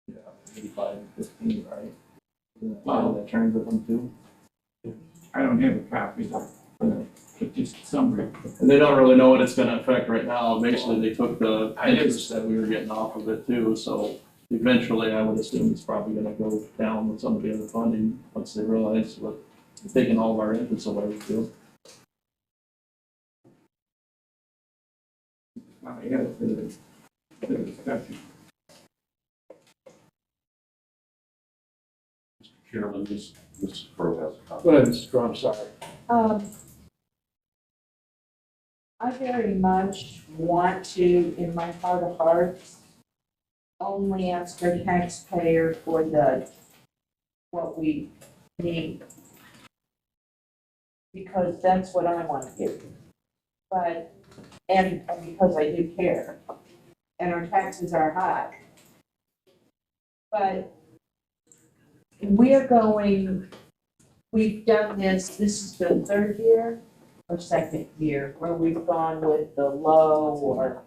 Yeah, 85 and 15, right? Wow. That turns it from 2. I don't have a copy of it, but just summary. And they don't really know what it's gonna affect right now. Basically, they took the interest that we were getting off of it too, so eventually I would assume it's probably gonna go down with some of the other funding once they realize what, taking all of our interest away too. I had it for the discussion. Chairman, Mrs. Crowe has a comment. Go ahead, Mr. Crowe, I'm sorry. I very much want to, in my heart of hearts, only ask the taxpayer for what we need. Because that's what I want to do. But, and because I do care. And our taxes are high. But we've done this is the 3rd year or 2nd year where we've gone with the low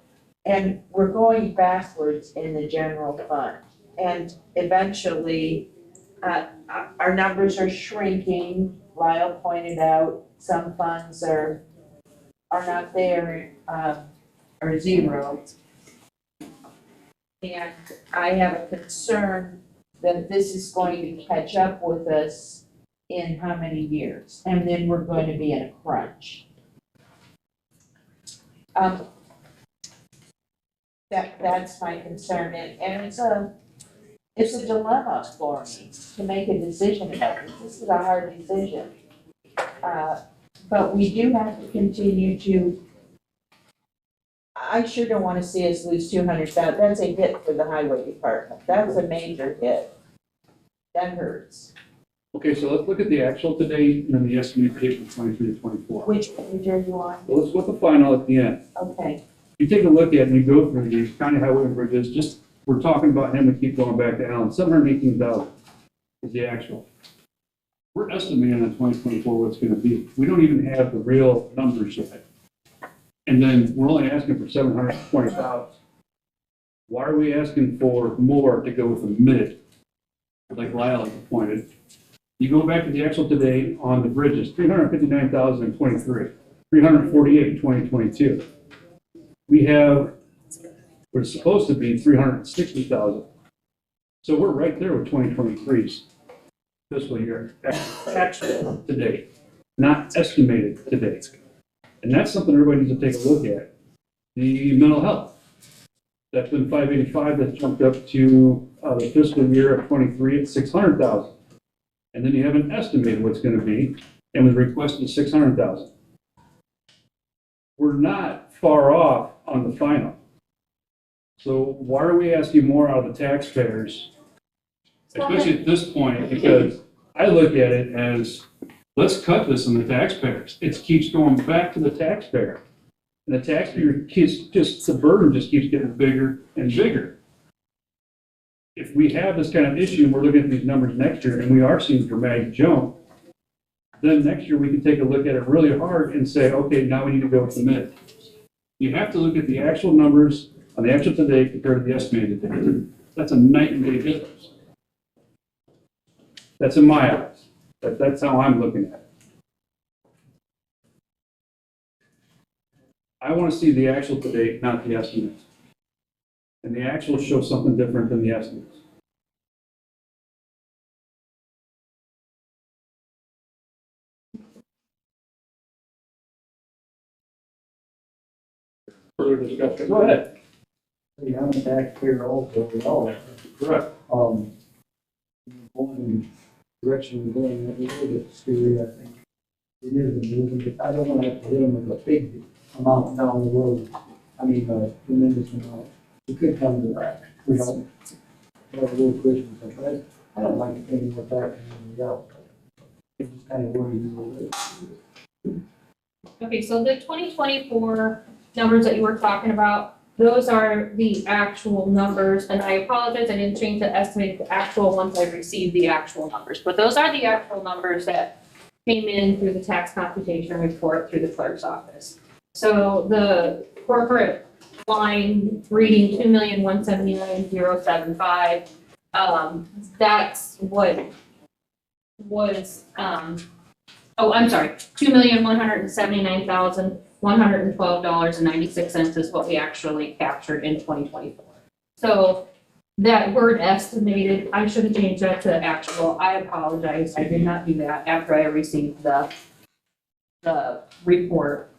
and we're going backwards in the general fund. And eventually, our numbers are shrinking. Lyle pointed out some funds are not there, or zero. And I have a concern that this is going to catch up with us in how many years? And then we're going to be in a crunch. That's my concern, and it's a dilemma for me to make a decision about this. This is a hard decision. But we do have to continue to, I sure don't want to see us lose 200,000. That's a hit for the highway department. That's a major hit. That hurts. Okay, so let's look at the actual to date and then the estimated date from 23 to 24. Which page are you on? So let's look at the final at the end. Okay. You take a look at it and you go through these county highway and bridges, just, we're talking about him, we keep going back to Allen, 718,000 is the actual. We're estimating on 2024 what it's gonna be. We don't even have the real numbers yet. And then we're only asking for 720,000. Why are we asking for more to go with the mid? Like Lyle pointed. You go back to the actual today on the bridges, 359,000 in 23, 348 in 2022. We have, we're supposed to be 360,000. So we're right there with 2023's fiscal year, actual today, not estimated today. And that's something everybody needs to take a look at. The mental health, that's been 585, that's jumped up to the fiscal year of 23 at 600,000. And then you haven't estimated what's going to be, and was requested 600,000. We're not far off on the final. So why are we asking more out of the taxpayers, especially at this point? Because I look at it as, let's cut this on the taxpayers. It keeps going back to the taxpayer. And the taxpayer keeps, just the burden just keeps getting bigger and bigger. If we have this kind of issue and we're looking at these numbers next year and we are seeing dramatic jump, then next year we can take a look at it really hard and say, okay, now we need to go with the mid. You have to look at the actual numbers on the actual today compared to the estimated today. That's a night and day difference. That's in my eyes. That's how I'm looking at it. I want to see the actual today, not the estimates. And the actual shows something different than the estimates. Further discussion? Go ahead. Hey, I'm a taxpayer also, we all are. Correct. Going in the direction we're going, a little bit scary, I think. It is a movement, but I don't want to have to hit them with a big amount down the road. I mean, a tremendous amount. We could come to that. We don't have a little Christmas, but I don't like it any more tax than we got. It just kind of worries me a little bit. Okay, so the 2024 numbers that you were talking about, those are the actual numbers, and I apologize, I didn't change the estimated to actual once I received the actual numbers, but those are the actual numbers that came in through the tax computation report through the clerk's office. So the corporate line reading 2,179,075, that's what was, oh, I'm sorry, $2,179,112.96 is what we actually captured in 2024. So that word estimated, I should have changed that to actual. I apologize. I did not do that after I received the report.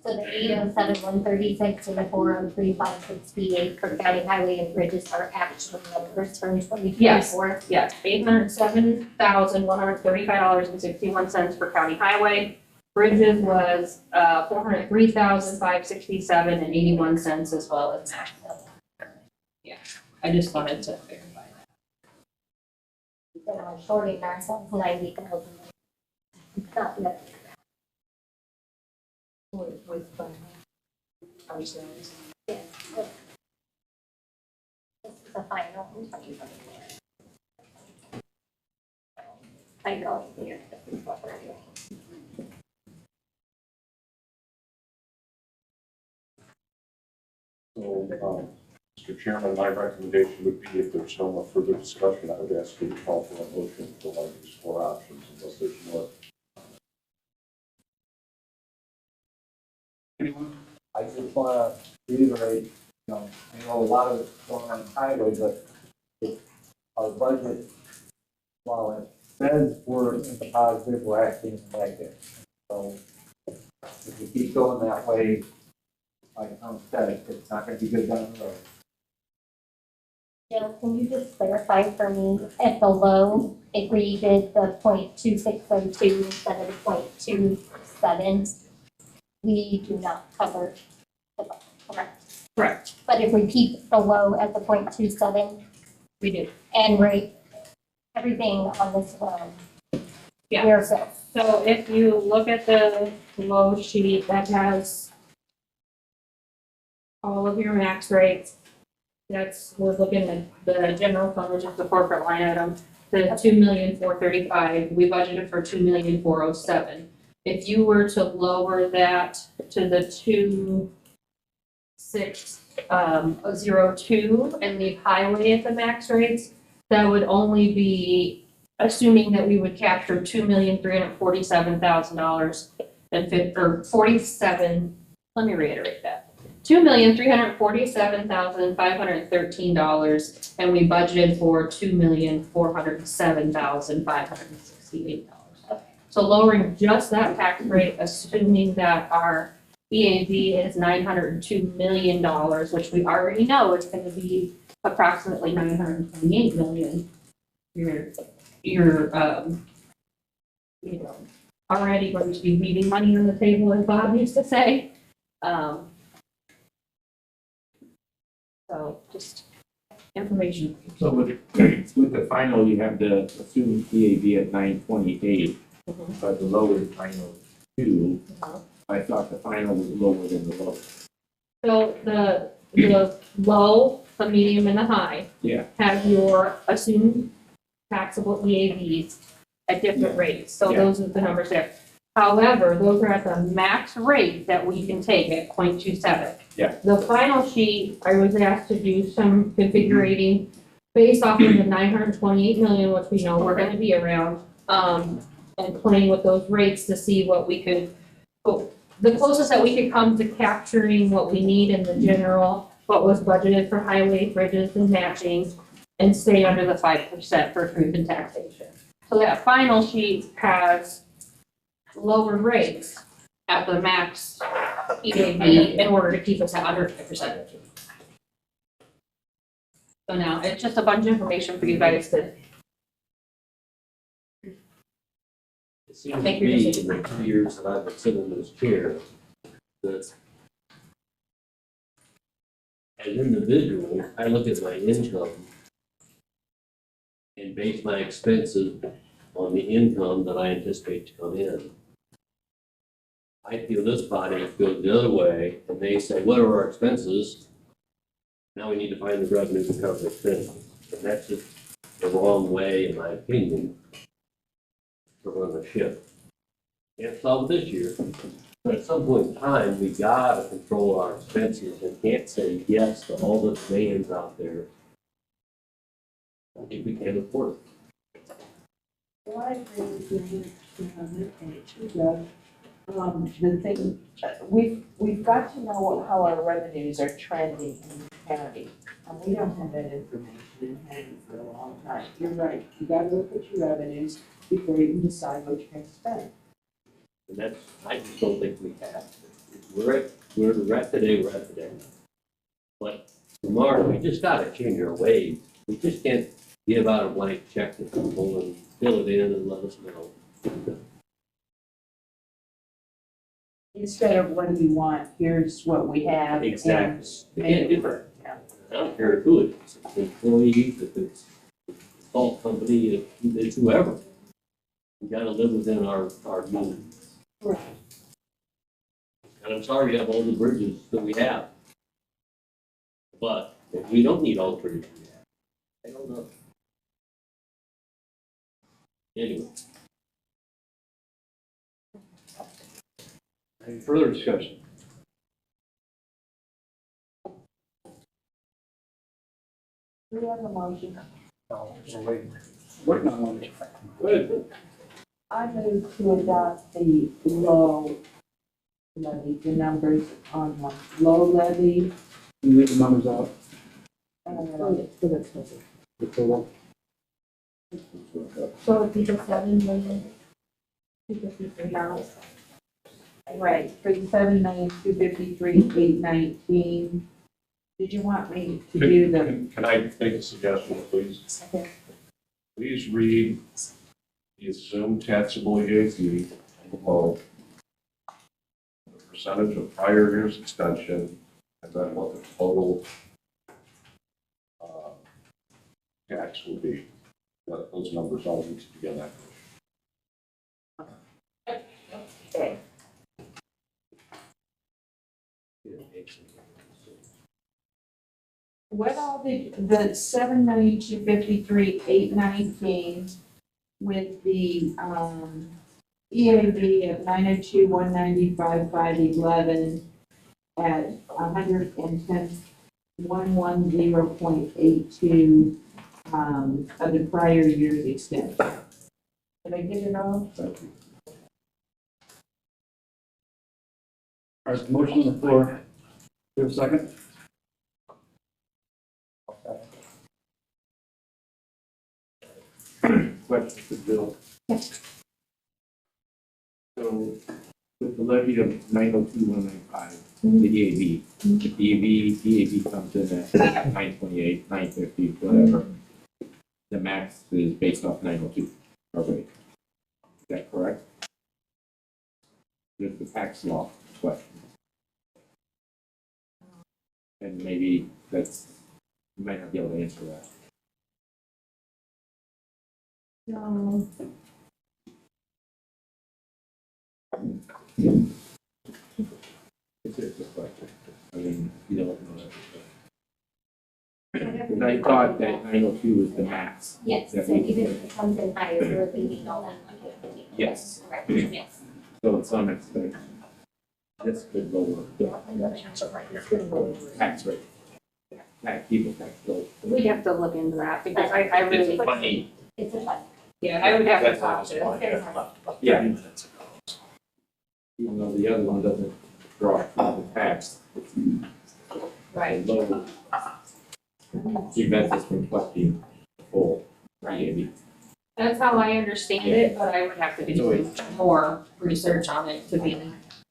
So the 807,136 and the 403,568 for county highway and bridges are actual numbers from 2024. Yes, $807,135.61 for county highway. Bridges was $403,567.81 as well as. Yeah, I just wanted to verify that. Then I'm shorting ourselves 90,000. Not yet. With ourselves. Yes. This is the final in 2024. I know here, this is what we're doing. So, Mr. Chairman, my recommendation would be if there's no more further discussion, I would ask you to call for a motion for one of these four options unless there's more. Anyone? I just want to reiterate, I know a lot of it's going on the highway, but our budget, while it says we're in the positive, we're actually in the negative. So if we keep going that way, like Tom said, it's not going to be good down the road. Jill, can you just clarify for me, at the low, if we did the .2602 instead of the .27, we do not cover the budget, correct? Correct. But if we keep the low at the .27, we do. And rate everything on this, Yeah. where it says. So if you look at the low sheet that has all of your max rates, we're looking at the general fund, which is the corporate line item, the 2,435,000, we budgeted for 2,407,000. If you were to lower that to the 2,602 and leave highway at the max rates, that would only be assuming that we would capture $2,347,000 or 47, let me reiterate that. $2,347,513, and we budgeted for $2,407,568. So lowering just that tax rate, assuming that our EAV is $902 million, which we already know is gonna be approximately $928 million. You're already going to be leaving money on the table, as Bob used to say. So just information. So with the final, you have the assumed EAV at 928, but the lower is 902. I thought the final was lower than the low. So the low, the medium, and the high Yeah. have your assumed taxable EAVs at different rates. So Yeah. those are the numbers there. However, those are at the max rate that we can take at 0.27. Yeah. The final sheet, I was asked to do some configurating based off of the 928 million, which we know we're gonna be around, and playing with those rates to see what we could, the closest that we could come to capturing what we need in the general, what was budgeted for highway, bridges, and matching, and stay under the 5% for truth and taxation. So that final sheet has lower rates at the max EAV in order to keep us at under 5%. So now, it's just a bunch of information for you guys to. It seems to Make your me, in decision. the 2 years that I've been sitting in this chair, that as an individual, I look at my income and base my expenses on the income that I anticipate to come in. I feel this body goes the other way, and they say, what are our expenses? Now we need to find the revenue to cover the expenses. And that's just the wrong way, in my opinion, to run the ship. Can't solve it this year, but at some point in time, we gotta control our expenses and can't say yes to all the demands out there. I think we can't afford it. Well, I agree with you on that page, Doug. The thing, we've got to know how our revenues are trending in the county. And we don't have that information in hand for a long time. You're right, you gotta look at your revenues before you can decide what you're gonna spend. And that's, I just don't think we have. We're at today. But tomorrow, we just gotta change our ways. We just can't give out a blank check to people and fill it in and let us know. Instead of what do you want, here's what we have. Exactly. And make it work. Yeah. I don't care who it is, if it's employees, if it's a salt company, if it's whoever. We gotta live within our means. Right. And I'm sorry we have all the bridges that we have. But if we don't need all the bridges we have, I don't know. Anyway. Any further discussion? We have a motion. Working on it. Good. I move to adopt the low levy, the numbers on one, low levy. Can you leave the numbers out? The total. So it'd be the $7,253,000. Right, for the 7,253,819. Did you want me to do the? Can I make a suggestion, please? Okay. Please read the assumed taxable EAV below, the percentage of prior year's extension, and then what the total tax will be. But those numbers all mixed together. Okay. What all the 79253, 819 with the, EAV of 902, 195, 511 at 110, 110.82, of the prior year's extent. Did I get it all? Thank you. All right, motion on the floor. Do you have a second? Question for Bill. So with the levy of 902,195, the EAV, if the EAV comes in at 928, 950, whatever, the max is based off 902 already. Is that correct? There's the tax law question. And maybe that's, you might not be able to answer that. No. It's just a question. I mean, you don't know that. Because I thought that 902 was the max. Yes, so that we- even if it comes in higher, we're leaving all that money. Yes. Correct, yes. So in some aspects, this could lower the tax rate. People tax bill. We'd have to look into that because I It's really, funny. It's a fun. yeah, I would have to That's talk what to I was them. Yeah. Even though the other one doesn't draw from the tax. Right. Low. Prevents us from collecting full EAV. That's how I understand it, but I would have to do more research on it to be,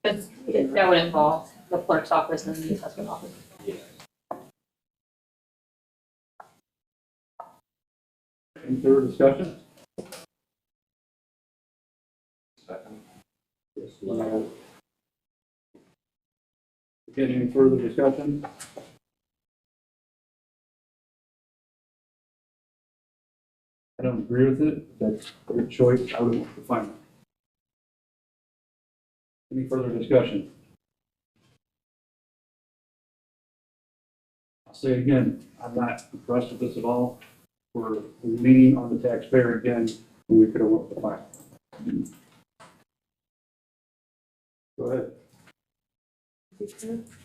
because that would involve the clerk's office and the assessment office. Any further discussion? Again, any further discussion? I don't agree with it. That's your choice. I would want to find it. Any further discussion? I'll say again, I'm not impressed with this at all. We're leaning on the taxpayer again, when we could have went with the final. Go ahead.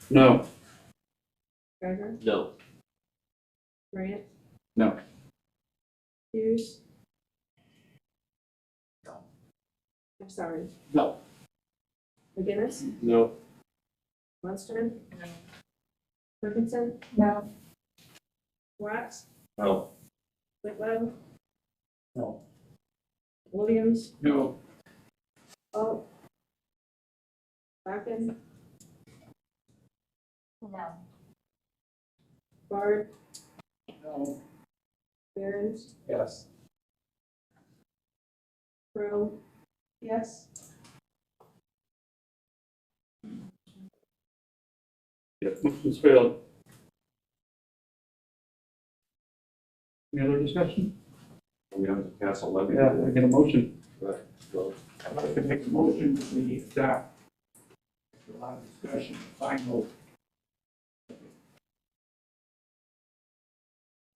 No. Gregor? No. Grant? No. Hughes? No. I'm sorry. No. McGinnis? No. Munsterman? No. Ferguson? No. Watts? No. Whitlow? No. Williams? No. Oh. Bracken? No. Bard? No. Behrens? Yes. Crowe? Yes. Yes, motion's failed. Any other discussion? We have to pass a levy. Yeah, I get a motion. Right. Well, I'd like to make a motion to we adopt. A lot of discussion, final.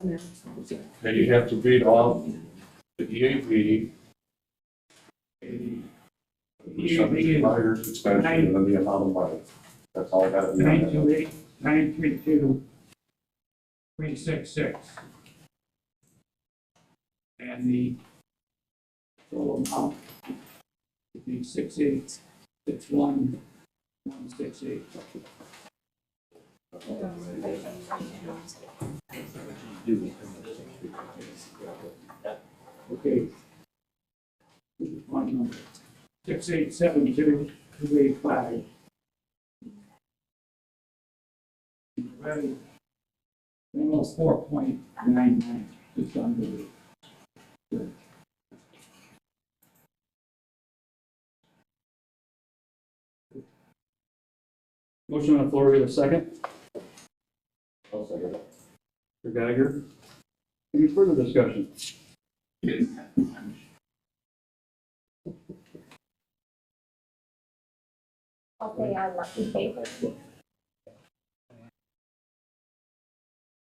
And you have to read off the EAV. EAV Buyer's expense and then the amount of money. That's all that. 928, 932, 366. And the total amount would be 6861,168. Okay. This is one number. 6872,285. Ready. Almost 4.99, just under. Motion on the floor, we have a second. I'll second it. Mr. Geiger. Any further discussion? I'll say I'm not in favor.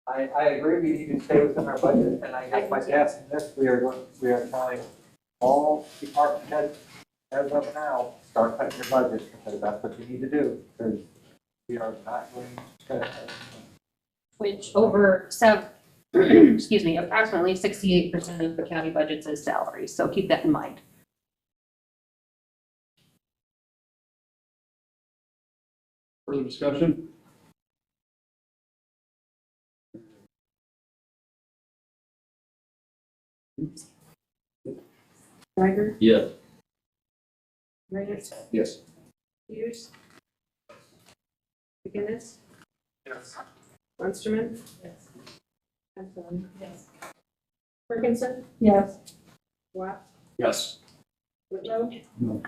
I agree, we need to stay within our budget, and I guess my guess in this, we are telling all department heads, as of now, start cutting your budget, because that's what you need to do, because we are not going to. Which over excuse me, approximately 68% of the county budget is salaries, so keep that in mind. Further discussion? Geiger, Yes. Reyes, Yes. Hughes. McGinnis, Yes. Munsterman. Yes. Henson. Yes. Ferguson, Yes. Watt, Yes. Whitlow. No.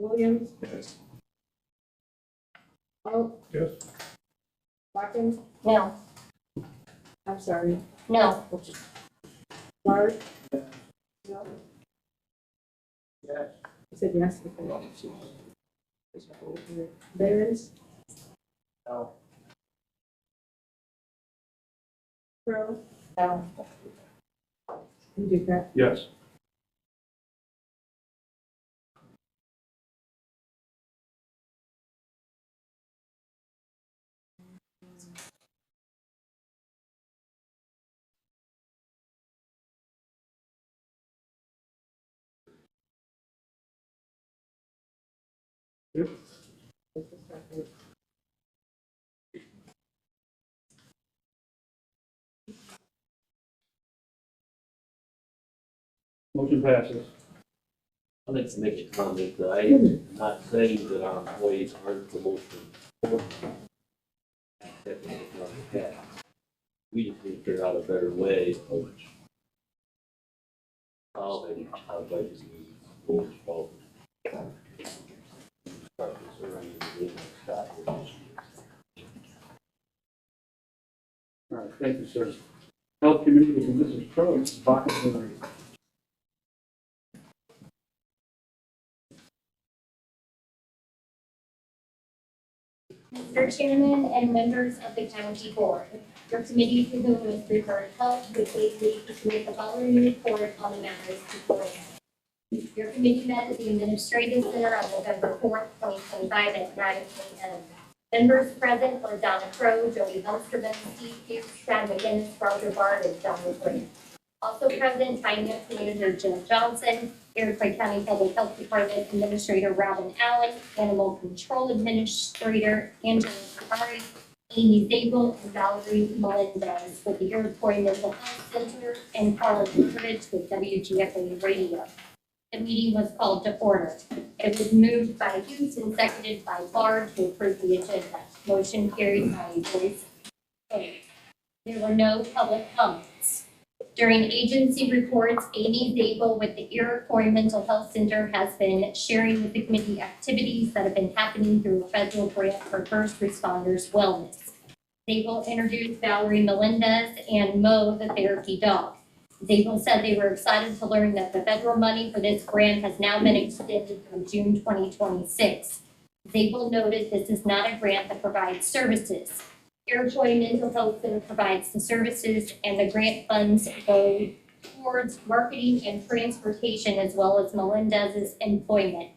Williams, Yes. Oh. Yes. Watkins, No, I'm sorry, no, Barr. No. Yes. I said yes. Barons, No. Crowe, no. and Duca. Yes. Motion passes. I'd like to make a comment that I am not saying that our employees aren't the most important. aspect of the county tax. We just need to figure out a better way of solving our budget needs going forward. Start considering the legal staff. All right, thank you, sir. Health Committee with Mrs. Crowe, Mrs. Bakken. Mr. Chairman and members of the county board, your committee to whom is referred health would please leave to submit the following report on the matters before you. Your committee met at the Administrative Center on November 4th, 2025 at 9 a.m. Members present were Donna Crowe, Jody Munsterman, Steve Hughes, Chad McGinnis, Roger Bard, and John McGrath. Also present, Finance Manager Jim Johnson, Iroquois County Public Health Department Administrator Robin Allen, Animal Control Administrator Angela Sabari, Amy Zabel, and Valerie Melendez with the Iroquois Mental Health Center, and Carla Petrovich with WGFA Radio. The meeting was called to order. It was moved by Hughes and seconded by Bard to approve the agenda. Motion carried by a voice vote. There were no public comments. During agency reports, Amy Zabel with the Iroquois Mental Health Center has been sharing with the committee activities that have been happening through a federal grant for first responders wellness. Zabel introduced Valerie Melendez and Mo, the therapy dog. Zabel said they were excited to learn that the federal money for this grant has now been extended through June 2026. Zabel noted this is not a grant that provides services. Iroquois Mental Health Center provides the services, and the grant funds go towards marketing and transportation as well as Melendez's employment.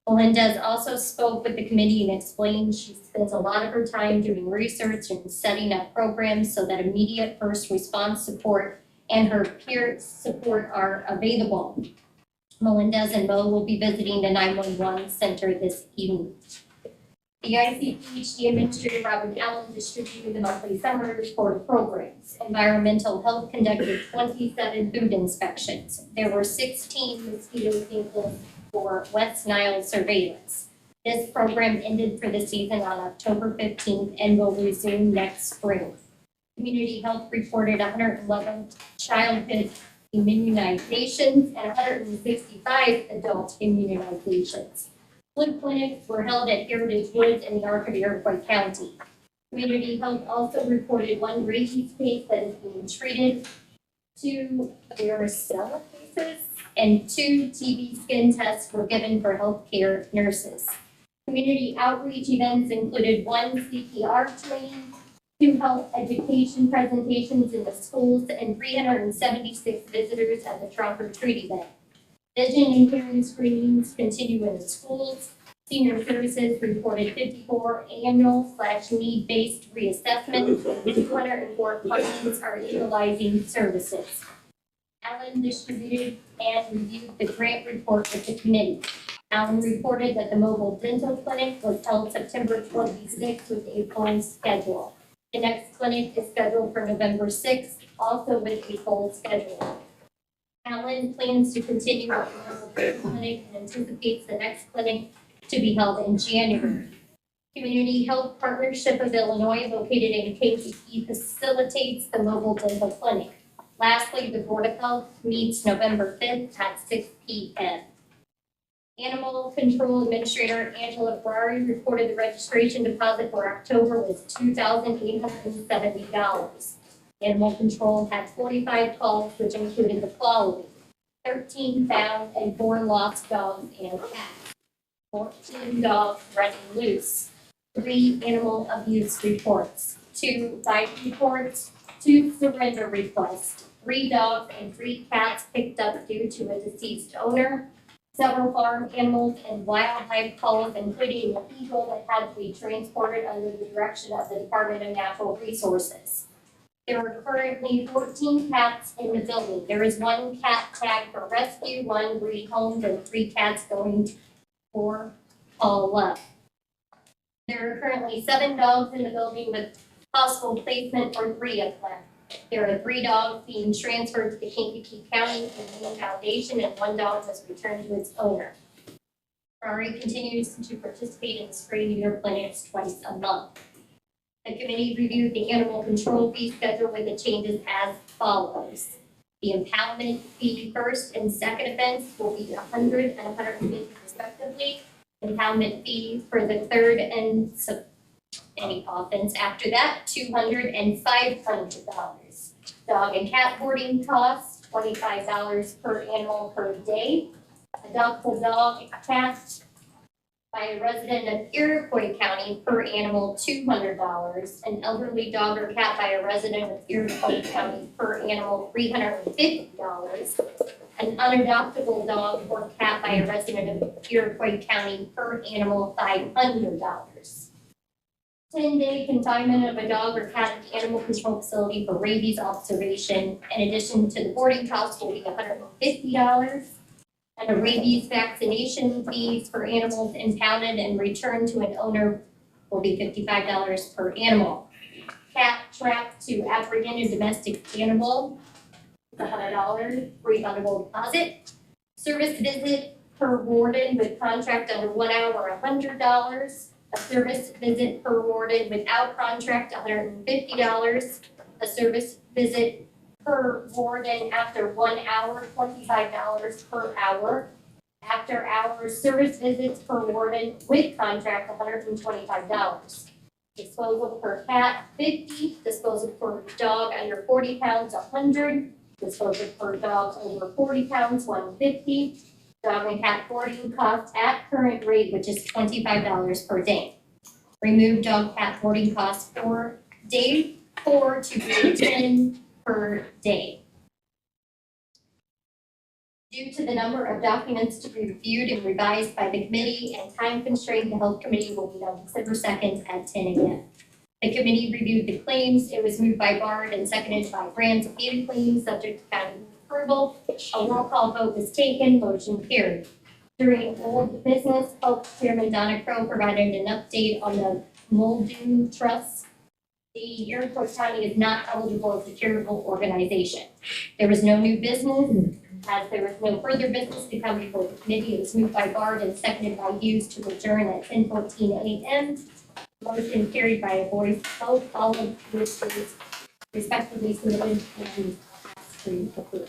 Melendez also spoke with the committee and explained she spends a lot of her time doing research and setting up programs so that immediate first response support and her peer support are available. Melendez and Mo will be visiting the 911 center this evening. The ICPHD Administrator Robin Allen distributed the monthly summary report of programs. Environmental Health conducted 27 food inspections. There were 16 mosquito samples for West Nile surveillance. This program ended for the season on October 15th and will resume next spring. Community Health reported 111 childhood immunizations and 165 adult immunizations. Flu clinics were held at Heritage Woods in the Arc of Iroquois County. Community Health also reported one rabies case that is being treated. 2 varicella cases, and 2 TB skin tests were given for healthcare nurses. Community outreach events included 1 CPR training, 2 health education presentations in the schools, and 376 visitors at the trunk or treat event. Vision and hearing screenings continue in the schools. Senior Services reported 54 annual/need-based reassessments. 204 clients are utilizing services. Allen distributed and reviewed the grant report with the committee. Allen reported that the mobile dental clinic was held September 26th with a full schedule. The next clinic is scheduled for November 6th, also with a full schedule. Allen plans to continue with the mobile dental clinic and anticipates the next clinic to be held in January. Community Health Partnership of Illinois, located in KPP, facilitates the mobile dental clinic. Lastly, the Board of Health meets November 5th at 6 p.m. Animal Control Administrator Angela Ferrari reported the registration deposit for October was $2,870. Animal Control had 45 calls, which included the following: 13 found and 4 lost dogs and cats, 14 dogs running loose, 3 animal abuse reports, 2 bite reports, 2 surrender requests, 3 dogs and 3 cats picked up due to a deceased owner, several farm animals and wildlife calls, including an eagle that had to be transported under the direction of the Department of Natural Resources. There are currently 14 cats in the building. There is 1 cat tagged for rescue, 1 rehomed, and 3 cats going for all up. There are currently 7 dogs in the building with possible placement for 3 of them. There are 3 dogs being transferred to the Kankakee County Humane Foundation, and 1 dog was returned to its owner. Ferrari continues to participate in spray neuter clinics twice a month. The committee reviewed the animal control fee schedule with the changes as follows. The impoundment fee first and second offense will be $100 and $150 respectively. Impoundment fee for the third and any offense after that, $200 and $500. Dog and cat boarding costs, $25 per animal per day. Adoptable dog, cat by a resident of Iroquois County per animal, $200. An elderly dog or cat by a resident of Iroquois County per animal, $350. An unadoptable dog or cat by a resident of Iroquois County per animal, $500. 10-day confinement of a dog or cat at the animal control facility for rabies observation, in addition to the boarding cost, will be $150. And a rabies vaccination fees for animals impounded and returned to an owner will be $55 per animal. Cat trapped to apprehended domestic animal, $100 refundable deposit. Service visit per warden with contract under 1 hour, $100. A service visit per warden without contract, $150. A service visit per warden after 1 hour, $25 per hour. After hours service visits per warden with contract, $125. Disposal per cat, $50. Disposal per dog under 40 pounds, $100. Disposal per dog over 40 pounds, $150. Dog and cat boarding cost at current rate, which is $25 per day. Remove dog cat boarding costs for day 4 to day 10 per day. Due to the number of documents to be reviewed and revised by the committee and time constraint, the health committee will meet on December 2nd at 10 a.m. The committee reviewed the claims. It was moved by Bard and seconded by Grant to pay the claims subject to county approval. A roll call vote was taken, motion carried. During old business, Health Chairman Donna Crow provided an update on the Muldoon Trust. The Iroquois County is not eligible as a charitable organization. There was no new business. As there was no further business to come before the committee, it was moved by Bard and seconded by Hughes to adjourn at 10:14 a.m. Motion carried by a voice vote, all of which is respectively submitted and asked for approval.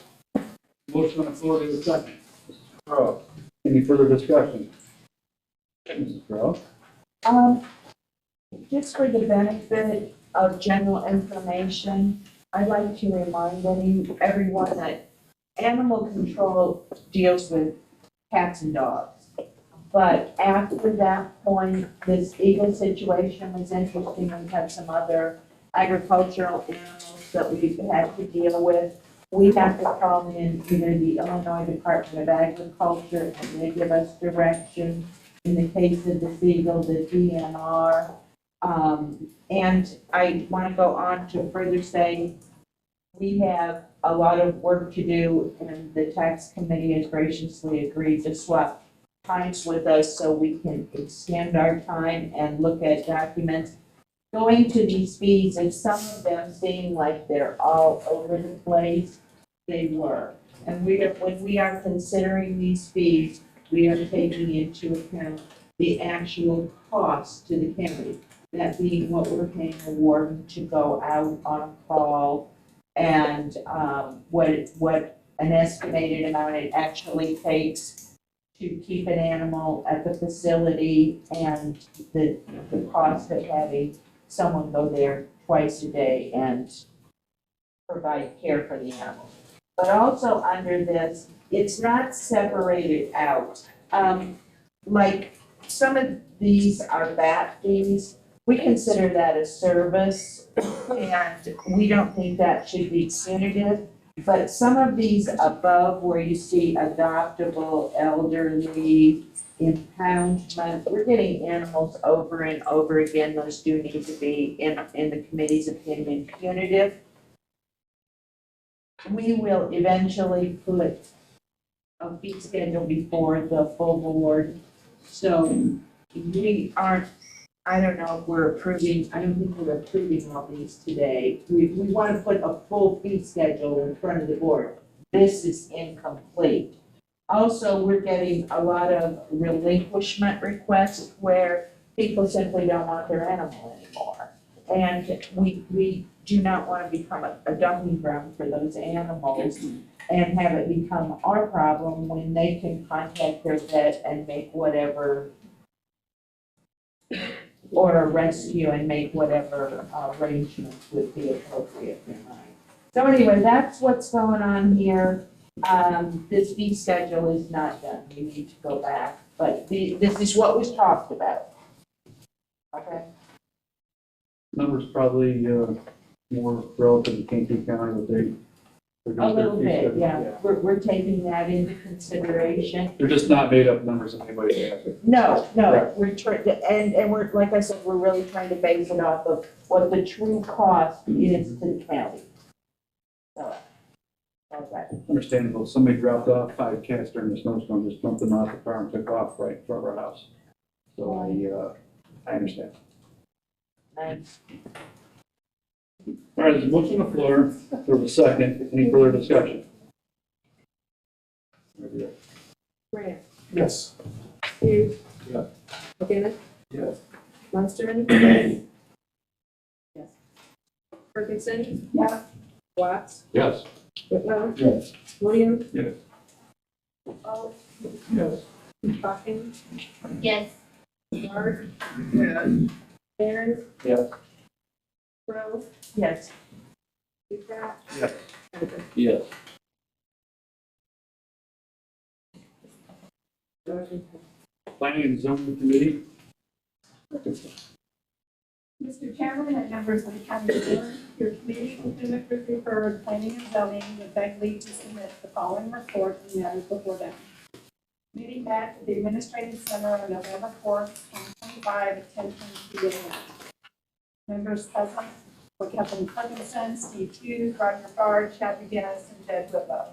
Motion on the floor is second. Mrs. Crowe, any further discussion? Mrs. Crowe? Just for the benefit of general information, I'd like to remind everyone that animal control deals with cats and dogs. But after that point, this eagle situation was interesting. We had some other agricultural animals that we've had to deal with. We have to call in either the Illinois Department of Agriculture and they give us direction. In the case of the eagle, the DNR. And I want to go on to further say, we have a lot of work to do and the tax committee has graciously agreed to swap times with us so we can extend our time and look at documents. Going to these fees, and some of them seem like they're all over the place, they were. And when we are considering these fees, we are taking into account the actual cost to the county. That being what we're paying a warden to go out on call and what an estimated amount it actually takes to keep an animal at the facility and the cost of having someone go there twice a day and provide care for the animal. But also under this, it's not separated out. Like some of these are bat fees. We consider that a service and we don't think that should be punitive. But some of these above where you see adoptable, elderly, impoundment, we're getting animals over and over again. Those do need to be, in the committee's opinion, punitive. We will eventually put a fee schedule before the full board. So we aren't, I don't know if we're approving, I don't think we're approving all these today. We want to put a full fee schedule in front of the board. This is incomplete. Also, we're getting a lot of relinquishment requests where people simply don't want their animal anymore. And we do not want to become a dumping ground for those animals and have it become our problem when they can contact their vet and make whatever, or a rescue and make whatever arrangements would be appropriate for mine. So anyway, that's what's going on here. This fee schedule is not done. We need to go back, but this is what was talked about. Okay. Numbers probably more relative to Kankakee County, but they're A doing their little fee bit, schedule. yeah. We're taking that into consideration. They're just not made up numbers that anybody has. No, Correct. we're trying to, and we're, like I said, we're really trying to base it off of what the true cost is to the county. So, okay. Understandable. Somebody dropped off 5 cats during the snowstorm, just dumped them out the car and took off right in front of our house. So I understand. Nice. All right, there's a motion on the floor. There was a second. Any further discussion? Grant. Yes. Hughes. Yes. McGinnis. Yes. Munster. Yes. Ferguson. Yes. Watts. Yes. Whitlow. Yes. Williams. Yes. Oh, Yes. Hawkins. Yes. Mark. Yes. Aaron. Yes. Rose. Yes. Scott. Yes. Hunter. Yes. Planning and Zoning Committee. Mr. Chairman and members of the county board, your committee has referred planning and zoning with beg leave to submit the following report and matters before them. Committee met at the Administrative Center on November 4th, 2025 at 10:20 a.m. Members present were Kevin Ferguson, Steve Hughes, Roger Bard, Chad McGinnis, and Jed Whitlow.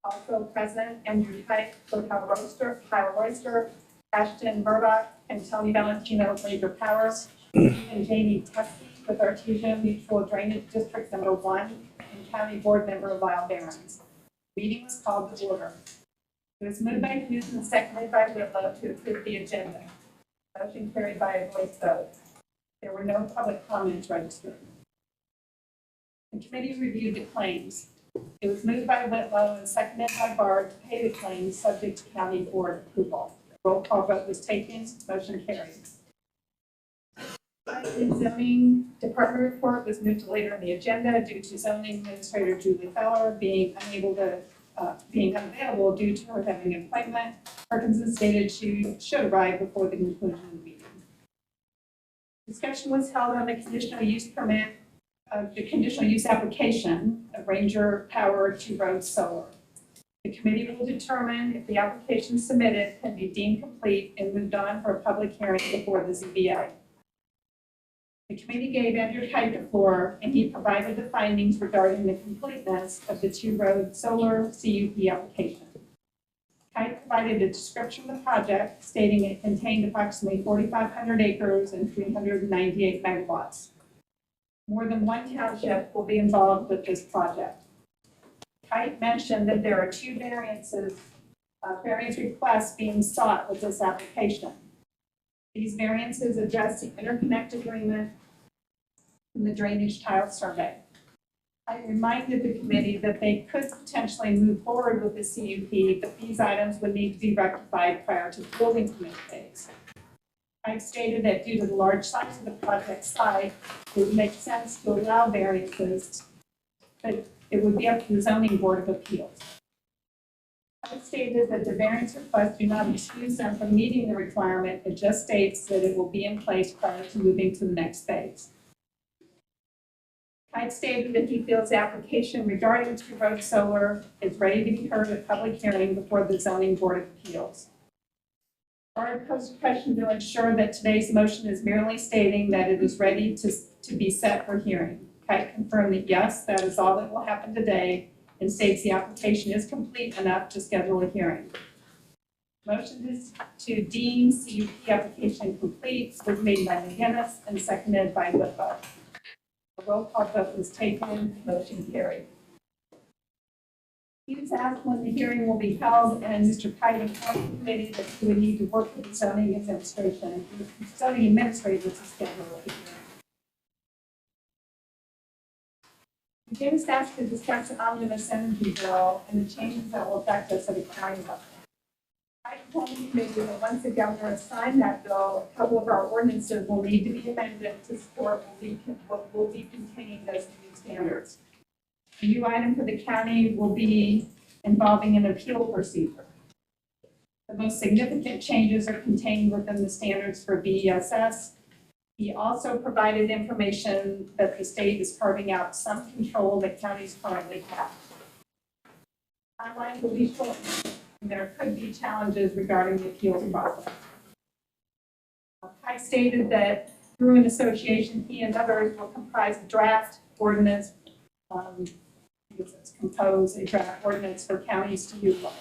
Also present, Andrew Pike, Kyle Royster, Ashton Murdoch, and Tony Valentino, Major Powers, and Jamie Tusky with Artesian Mutual Drainage District Number 1, and County Board Member Lyle Barons. Meeting was called to order. It was moved by Hughes and seconded by Whitlow to approve the agenda. Motion carried by a voice vote. There were no public comments registered. The committee reviewed the claims. It was moved by Whitlow and seconded by Bard to pay the claims subject to county board approval. Roll call vote was taken, motion carried. The zoning department report was moved to later in the agenda due to zoning administrator Julie Feller being unavailable due to her having an appointment. Parkinson stated she should arrive before the conclusion of the meeting. Discussion was held on the conditional use permit of the conditional use application of Ranger Power 2 Road Solar. The committee will determine if the application submitted can be deemed complete and moved on for a public hearing before the ZBA. The committee gave Andrew Kite the floor, and he provided the findings regarding the completeness of the 2 Road Solar CUP application. Kite provided a description of the project, stating it contained approximately 4,500 acres and 398 megawatts. More than one township will be involved with this project. Kite mentioned that there are 2 variance requests being sought with this application. These variances address the interconnect agreement and the drainage tile survey. I reminded the committee that they could potentially move forward with the CUP, but these items would need to be rectified prior to the building permit phase. I stated that due to the large size of the project site, it would make sense to allow variances, but it would be up to the zoning board of appeals. I stated that the variance requests do not excuse them from meeting the requirement. It just states that it will be in place prior to moving to the next phase. I stated that he feels the application regarding 2 Road Solar is ready to be heard at public hearing before the zoning board of appeals. Our posed question to ensure that today's motion is merely stating that it is ready to be set for hearing. Kite confirmed that yes, that is all that will happen today, and states the application is complete enough to schedule a hearing. Motion is to deem CUP application complete was made by McGinnis and seconded by Whitlow. A roll call vote was taken, motion carried. He was asked when the hearing will be held, and Mr. Kite informed the committee that he would need to work with the zoning administration, zoning administrator to schedule a hearing. Jim is asked to discuss the omnibus energy bill and the changes that will affect us at a county level. I told the committee that once the governor has signed that bill, a couple of our ordinances will need to be amended to support what will be contained as new standards. A new item for the county will be involving an appeal procedure. The most significant changes are contained within the standards for BESS. He also provided information that the state is carving out some control that counties currently have. Timeline will be shortened, and there could be challenges regarding the appeals process. Kite stated that through an association, he and others will comprise a draft ordinance, compose a draft ordinance for counties to utilize.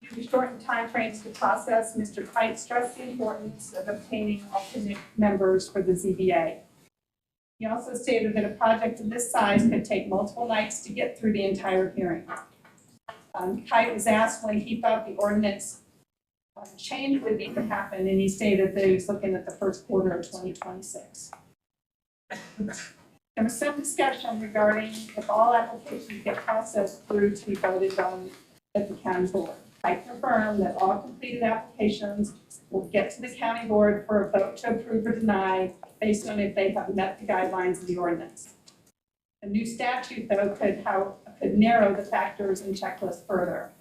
Due to shortened timeframes to process, Mr. Kite stressed the importance of obtaining alternate members for the ZBA. He also stated that a project of this size could take multiple nights to get through the entire hearing. Kite was asked when he thought the ordinance change would need to happen, and he stated that he was looking at the first quarter of 2026. There was some discussion regarding if all applications get processed through to be voted on at the county board. I confirm that all completed applications will get to the county board for a vote to approve or deny based on if they have met the guidelines of the ordinance. The new statute, though, could narrow the factors and checklist further.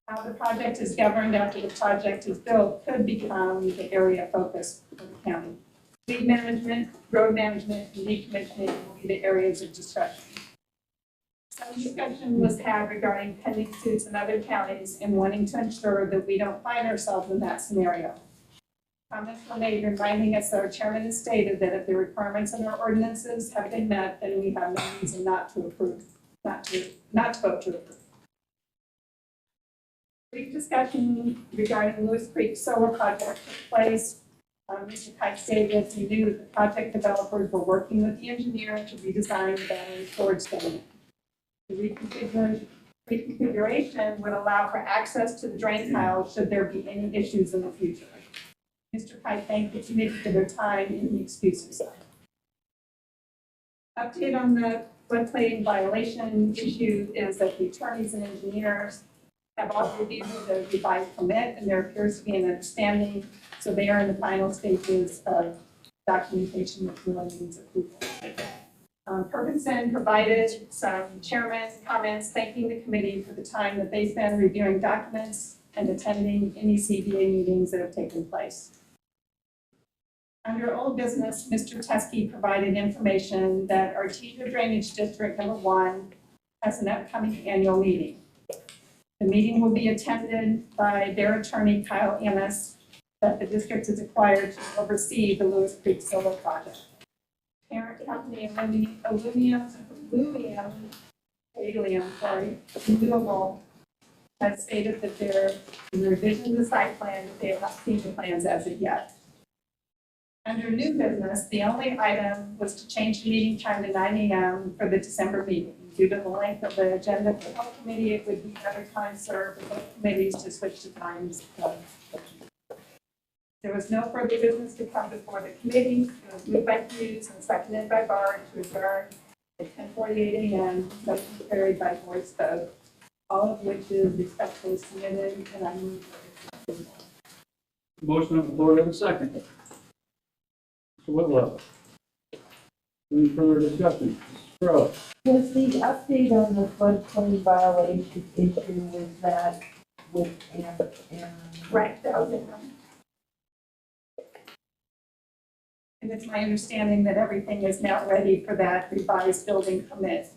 How the project is governed after the project is built could become the area of focus for the county. Weed management, road management, and decommissioning will be the areas of discussion. Some discussion was had regarding pending suits in other counties and wanting to ensure that we don't find ourselves in that scenario. Comments were made reminding us that our chairman has stated that if the requirements in our ordinances have been met, then we have no reason not to vote to approve. Brief discussion regarding Lewis Creek Solar Project took place. Mr. Kite stated he knew that the project developers were working with the engineer to redesign the battery storage system. The reconfiguration would allow for access to the drain tile should there be any issues in the future. Mr. Kite thanked the committee for their time and he excused himself. Update on the floodplain violation issue is that the attorneys and engineers have all reviewed the revised permit, and there appears to be an understanding, so they are in the final stages of documentation that really needs approval. Perkinson provided some chairman's comments thanking the committee for the time that they spend reviewing documents and attending any CBA meetings that have taken place. Under old business, Mr. Teskey provided information that Artesia Drainage District Number 1 has an upcoming annual meeting. The meeting will be attended by their attorney, Kyle Ennis, that the district is required to oversee the Lewis Creek Solar Project. Parent company Renewable has stated that they're in revision of the site plan, that they have not seen the plans as of yet. Under new business, the only item was to change the meeting time to 9 a.m. for the December meeting. Due to the length of the agenda for the health committee, it would be better time served for both committees to switch the times. There was no further business to come before the committee. It was moved by Hughes and seconded by Bard to adjourn at 10:48 a.m. Motion carried by voice vote, all of which is respectfully submitted, and I move for its approval. Motion on the floor, have a second. Mr. Whitlow. Any further discussion? Mr. Crowe. Was the update on the floodplain violation issue, was that with, and? Right, that was it. And it's my understanding that everything is now ready for that revised building permit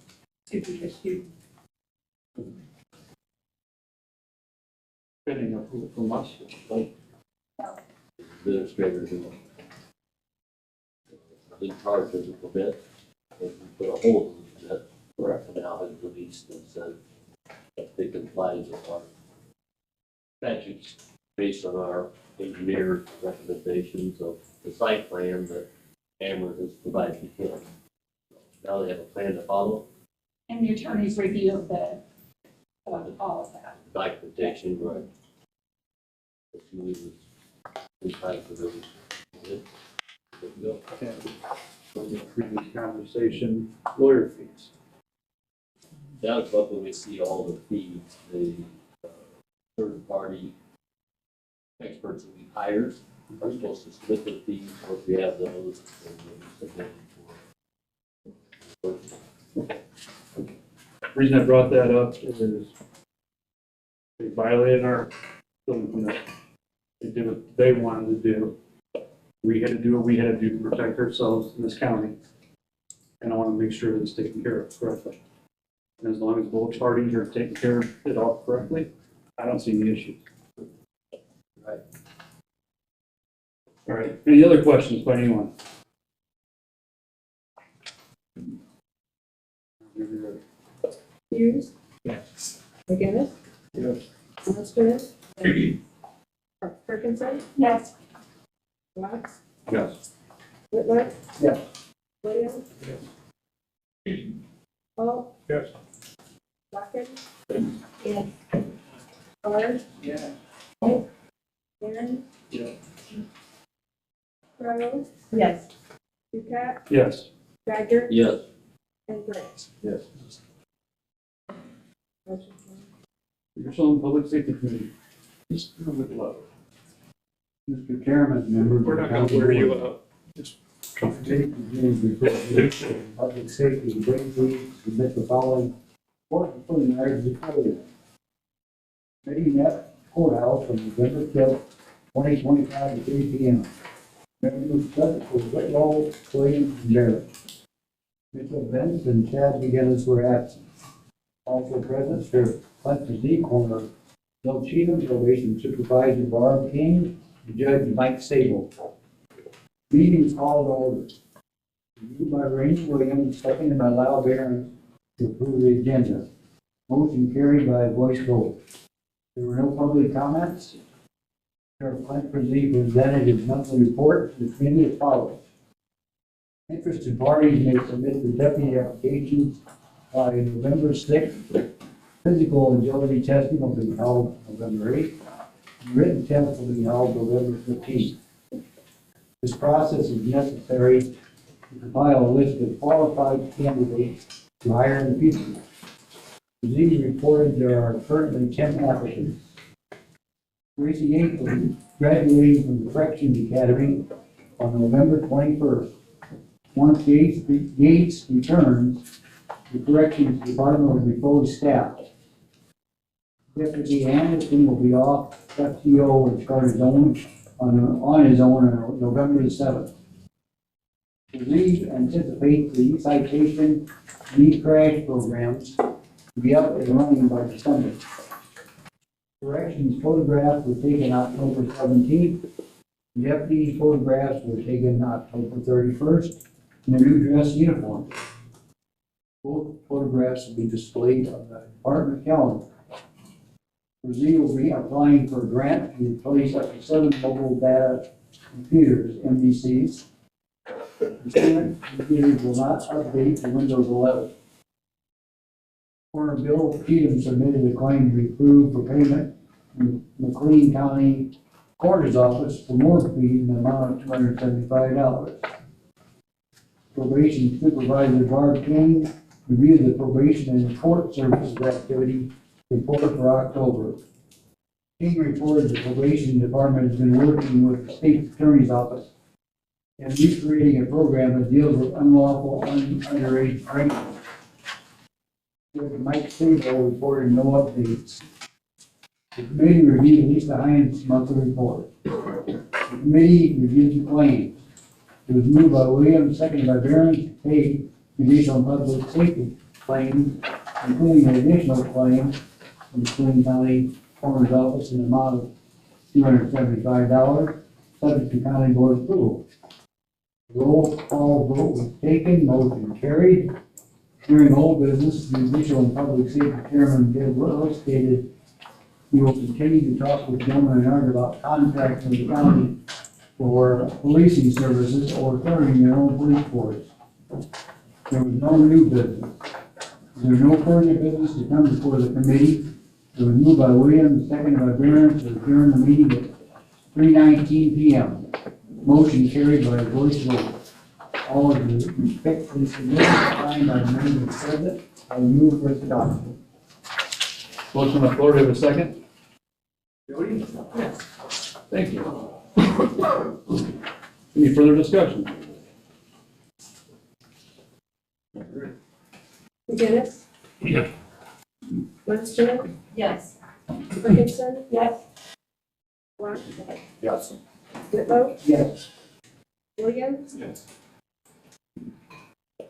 to be issued. Getting approval from us, like, Administrators who are in charge of the permit, and we put a hold on the permit. Correct. And now has released and said that they comply with our statutes based on our engineer recommendations of the site plan that Ameren has provided to them. Now they have a plan to follow, And the attorney's review of all of that. documentation, right? As soon as it's in time for them. Good to go. from the previous conversation, lawyer fees. Down above when we see all the fees, the third party experts that we hired are supposed to split the fees, or if we have those, then we'll submit for. The reason I brought that up is they violated our building permit. They did what they wanted to do. We had to do what we had to do to protect ourselves in this county. And I want to make sure that it's taken care of correctly. And as long as both parties are taking care of it all correctly, I don't see any issues. Right. All right, any other questions by anyone? Hughes? Yes. McGinnis? Yes. Smith? Perkinson? Yes. Watts? Yes. Whitler? Yes. Williams? Yes. Paul? Yes. Lockett? Yes. Bard? Yeah. Aaron? Yeah. Rose? Yes. Ducat? Yes. Geiger? Yes. And Grant? Yes. Motion carried. Pearsall Public Safety Committee. Mr. Whitlow. Mr. Chairman, members We're of not the gonna council. wear you out. Safety Committee reports public safety greatly submit the following important preliminaries before you. Committee met courthouse on November 5th, 2025 at 3 p.m. Members present were Whitlow, Williams, and Barrett. Mitchell Benz and Chad McGinnis were absent. Also present were Clinton Z. Corner, Bill Cheatham, probation supervisor Barb King, and Judge Mike Sable. Meeting called to order. Moved by Rainey Williams, seconded by Lyle Barron to approve the agenda. Motion carried by voice vote. There were no public comments. Sheriff Clint Brzee presented his monthly report to the committee as follows. Interested parties may submit the deputy applications by November 6th. Physical agility testing will be held November 8th. Written test will be held November 15th. This process is necessary to compile a list of qualified candidates to hire in the future. Brzee reported there are currently 10 applicants. Gracie Aikman, graduating from the Corrections Academy, on November 21st. Once Gates returns, the corrections department will be fully staffed. Deputy Anderson will be off FTO and start his own on his own on November the 7th. We anticipate the citation crash programs to be up and running by December. Corrections photographs were taken October 17th. Deputy photographs were taken October 31st in their new dress uniforms. Both photographs will be displayed on the department calendar. Brazil will be applying for a grant to replace up to 7 mobile data computers, MDCs. The current computers will not update to Windows 11. Coroner Bill Cheatham submitted a claim to be approved for payment in McLean County Coroner's Office for more fee in the amount of $275. Probation Supervisor Barb King reviewed the probation and court services activity report for October. King reported the probation department has been working with the state attorney's office and recreating a program that deals with unlawful underage drinking. Mike Sabo reported no updates. The committee reviewed Lisa Hines' monthly report. The committee reviewed the claims. It was moved by Williams, seconded by Barron, to pay judicial and public safety claims, including an additional claim from the Clean County Coroner's Office in the amount of $275, subject to county board approval. Roll call vote was taken, motion carried. During old business, judicial and public safety chairman Deb Willis stated he will continue to talk with Gilman and Ard about contracting with the county for policing services or clearing their own police force. There was no new business. There was no further business to come before the committee. It was moved by Williams, seconded by Barron to adjourn the meeting at 3:19 p.m. Motion carried by a voice vote. All of the respectfully submitted, signed by the members present, I move for its adoption. Motion on the floor, do we have a second? Jody? Yes. Thank you. Any further discussion? McGinnis? Yeah. Munster? Yes. Higginson? Yes. Rock? Yes. Whitlow? Yes. Williams? Yes.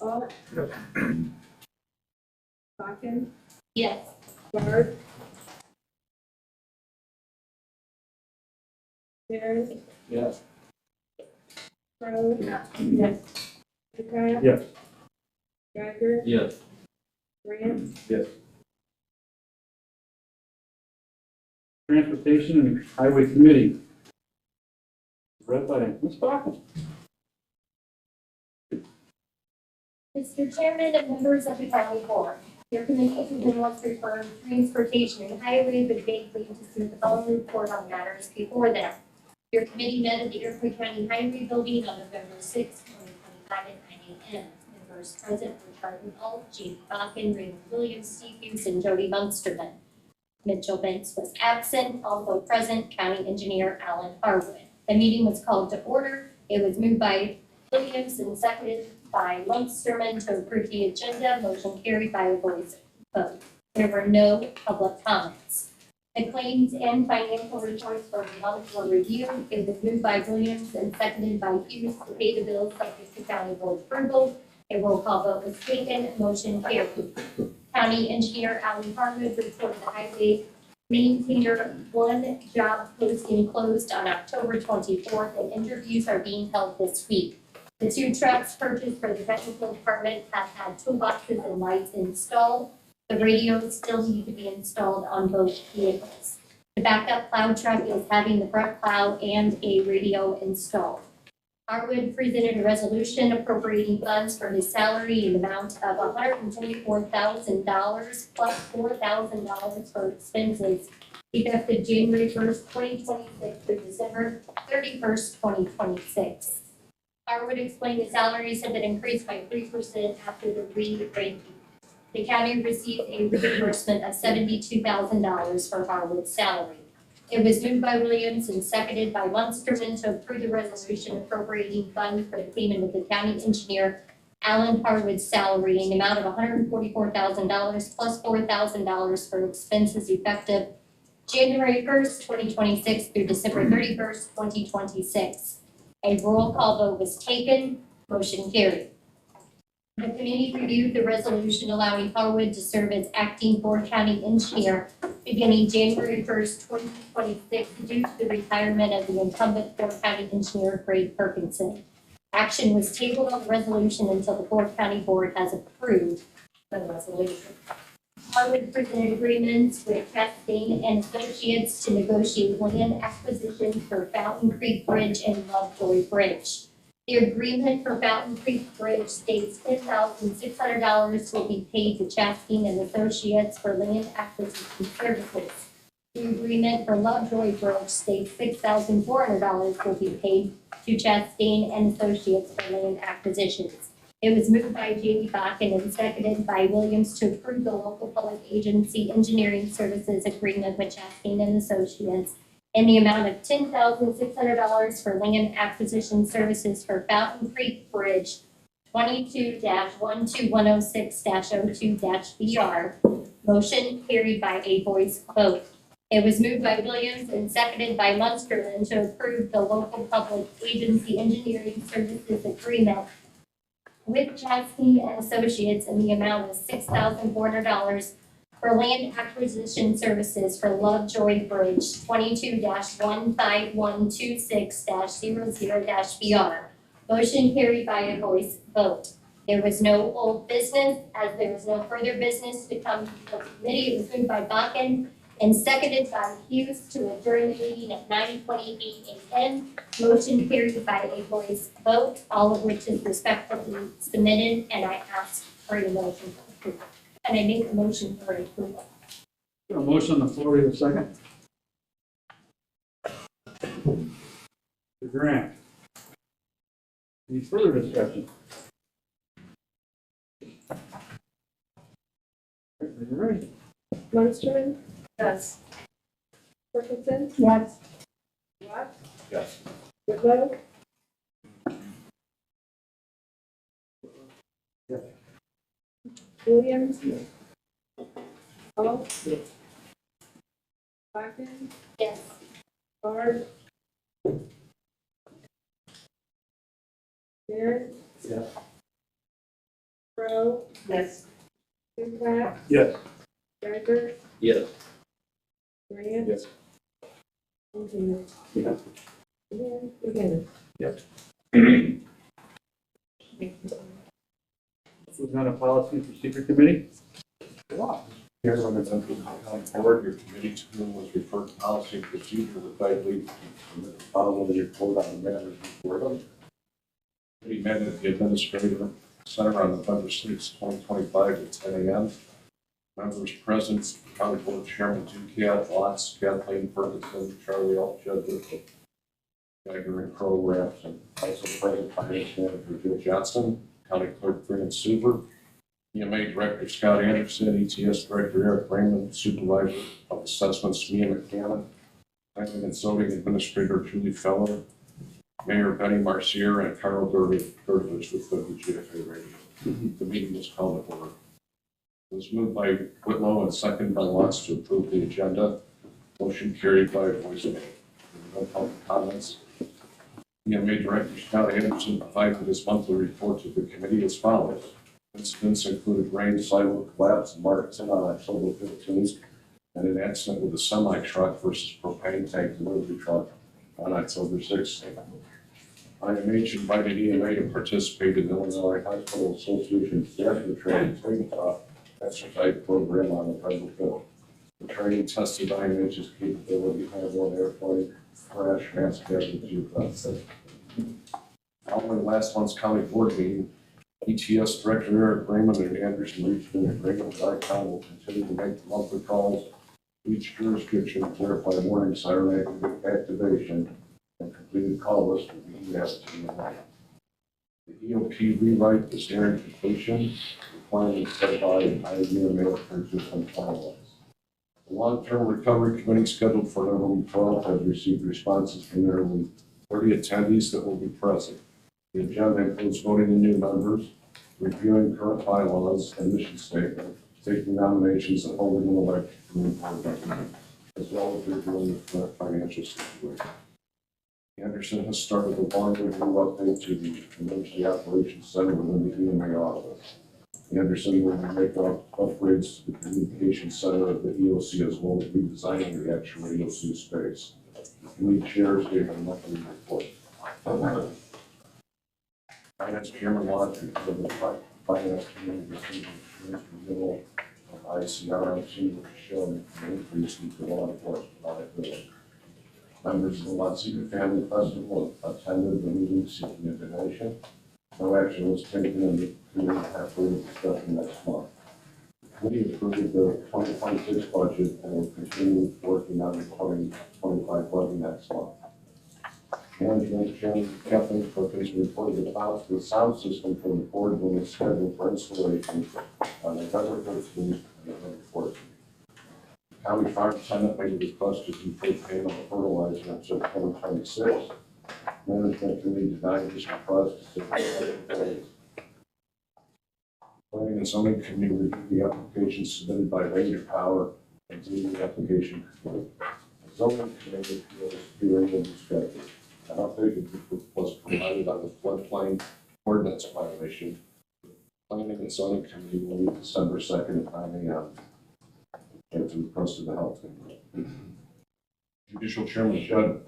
All? Bakken? Yes. Bard? Barron? Yes. Crowe? Yes. Ducott? Yes. Geiger? Yes. Grant? Yes. Transportation and Highway Committee. Read by Ms. Bakken. Mr. Chairman and members of the county board, your committee has been once referred transportation and highway, but vaguely to submit the following report on matters before them. Your committee met at the Iroquois County Highway Building on November 6, 2025 at 9 a.m. Members present were Carton Alt, Gene Bakken, Raymond Williams, Steve Hughes, and Jody Munsterman. Mitchell Banks was absent, also present, County Engineer Alan Harwood. The meeting was called to order. It was moved by Williams and seconded by Munsterman to approve the agenda. Motion carried by a voice vote. There were no public comments. The claims and financial reports for the month were reviewed. It was moved by Williams and seconded by Hughes to pay the bills subject to county board approval. A roll call vote was taken. Motion carried. County Engineer Alan Harwood reported the highway maintainer 1 job posting closed on October 24th, and interviews are being held this week. The 2 trucks purchased for the technical department have had toolboxes and lights installed. The radios still need to be installed on both vehicles. The backup plow truck is having the front plow and a radio installed. Harwood presented a resolution appropriating funds for his salary in the amount of $124,000 plus $4,000 for expenses effective January 1st, 2026 through December 31st, 2026. Harwood explained the salaries have been increased by 3% after the re-ranking. The county received a reimbursement of $72,000 for Harwood's salary. It was moved by Williams and seconded by Munsterman to approve the resolution appropriating funds for the payment of the county engineer Alan Harwood's salary in the amount of $144,000 plus $4,000 for expenses effective January 1st, 2026 through December 31st, 2026. A roll call vote was taken. Motion carried. The committee reviewed the resolution allowing Harwood to serve as acting Ford County engineer beginning January 1st, 2026 due to the retirement of the incumbent Ford County engineer Greg Perkinson. Action was tabled on the resolution until the Ford County Board has approved the resolution. Harwood presented agreements with Chastain and Associates to negotiate land acquisition for Fountain Creek Bridge and Lovejoy Bridge. The agreement for Fountain Creek Bridge states $10,600 will be paid to Chastain and Associates for land acquisition services. The agreement for Lovejoy Bridge states $6,400 will be paid to Chastain and Associates for land acquisitions. It was moved by Jamie Bakken and seconded by Williams to approve the local public agency engineering services agreement with Chastain and Associates in the amount of $10,600 for land acquisition services for Fountain Creek Bridge 22-12106-02-BR. Motion carried by a voice vote. It was moved by Williams and seconded by Munsterman to approve the local public agency engineering services agreement with Chastain and Associates in the amount of $6,400 for land acquisition services for Lovejoy Bridge 22-15126-00-BR. Motion carried by a voice vote. There was no old business. As there was no further business to come to the committee, it was moved by Bakken and seconded by Hughes to adjourn the meeting at 9:28 a.m. Motion carried by a voice vote, all of which is respectfully submitted, and I ask for a motion for approval. And I make a motion for approval. A motion on the floor, we have a second. Mr. Grant. Any further discussion? Are you ready? Munsterman, Yes. Perkinson, Yes. Watts, Yes. Whitlow, Williams, Hall, Bakken, Yes. Bard, Barrett, Yes. Crowe, Yes. Dvorak, Yes. Geiger, Yes. Grant, Yes. and Henry. Yes. Again, again. Moving on to policy and procedure committee. Here, when it's under the county board, your committee to was referred to policy and procedure with I believe the following report on the matters before them. Committee met at the administrative center on November 6, 2025 at 10 a.m. Members present, county board chairman Ducat, Watts, Kathleen Ferguson, Charlie Altjedger, Geiger and Crowe were absent. Also present, finance manager Joe Johnson, county clerk Fran Suber, EMA Director Scott Anderson, ETS Director Eric Raymond, Supervisor of Assessments Mia McCann, Planning and Zoning Administrator Julie Feller, Mayor Benny Marcier, and Carl Gervich with the GFA radio. The meeting was called to order. It was moved by Whitlow and seconded by Watts to approve the agenda. Motion carried by voice vote. No public comments. EMA Director Scott Anderson provided his monthly report to the committee as follows. Incidents included rain, sidewalk collapse in Martin on October 15th, and an accident with a semi-truck versus propane tank delivery truck on October 16th. IMH invited EMA to participate in the Illinois Hospital Association Staffing Training exercise program on November 5th. The training tested IMH's capability to handle an airplane crash mass casualty event. Following last month's county board meeting, ETS Director Eric Raymond and Anderson reached an agreement with ICON will continue to make the monthly calls to each jurisdiction, verify warning siren activation, and completed call list will be emailed to EMA. The EOP rewrite is nearing completion, requirements set by IEMA purchase and finalized. The Long-Term Recovery Committee scheduled for November 12th has received responses from nearly 30 attendees that will be present. The agenda includes voting the new members, reviewing current bylaws and mission statement, taking nominations and holding an election for the board members, as well as reviewing the current financial situation. Anderson has started a long review update to the Emergency Operations Center within the EMA office. Anderson will make upgrades to the communication center of the EOC as well as redesigning the actual EOC space. The committee chairs gave a monthly report. Finance Chairman Lodge of the Finance Committee received insurance renewal of ICRMC, which showed an increase in law enforcement liability. Members of the Watsika Family Festival attended the meeting seeking a donation. No action was taken and the committee have further discussion next month. The committee approved the 2026 budget and will continue working on the 2025 budget next month. Management Chairman Kathleen Cook has reported about the sound system for the board when it's scheduled for installation on November 13th and November 14th. The County Fire Lieutenant made a request to defer payment of fertilizer until 2026. Management Committee denied this request to 6 days. Planning and Zoning Committee reviewed the application submitted by Ranger Power and did the application complete. The Zoning Committee appeals hearing and discussion. An update was provided on the floodplain ordinance violation. Planning and Zoning Committee will meet December 2nd at 9 a.m. at the request of the Health Committee. Judicial Chairman Judd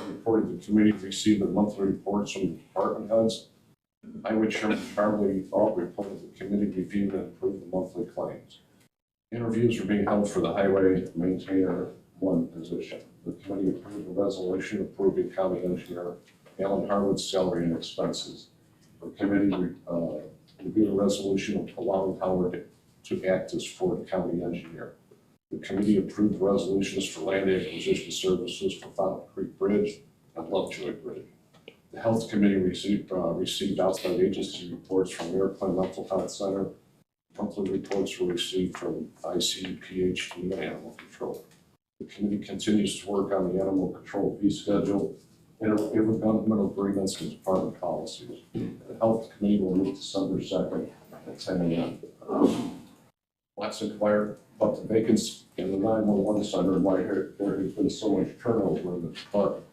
reported the committee received the monthly reports from the department heads. Highway Chairman Charlie Alt reported the committee reviewed and approved the monthly claims. Interviews are being held for the highway maintainer 1 position. The committee approved a resolution approving county engineer Alan Harwood's salary and expenses. The committee reviewed a resolution allowing Howard to act as for the county engineer. The committee approved resolutions for land acquisition services for Fountain Creek Bridge and Lovejoy Bridge. The Health Committee received outside agency reports from American Mental Health Center. Monthly reports were received from ICPHD and Animal Control. The committee continues to work on the animal control fee schedule, intergovernmental agreements, and department policies. The Health Committee will meet December 2nd at 10 a.m. Let's inquire about the vacancy in the 911 center and why there has been so much turnover in the department.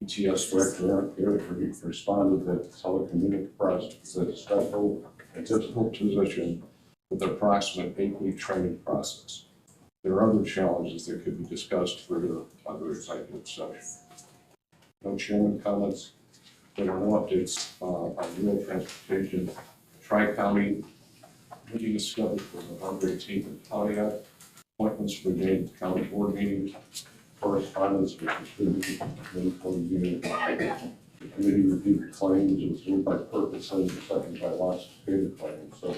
ETS Director Eric responded that telecommunications is a special and difficult position with an approximate 8-week training process. There are other challenges that could be discussed further under executive session. No chairman comments. There are no updates on rural transportation. Tri-County meeting is scheduled for November 18th in Pontiac. Appointments were made at county board meetings. Correspondence was distributed to the committee for review. The committee reviewed claims. It was moved by Ferguson, seconded by Lost Data Claims. So,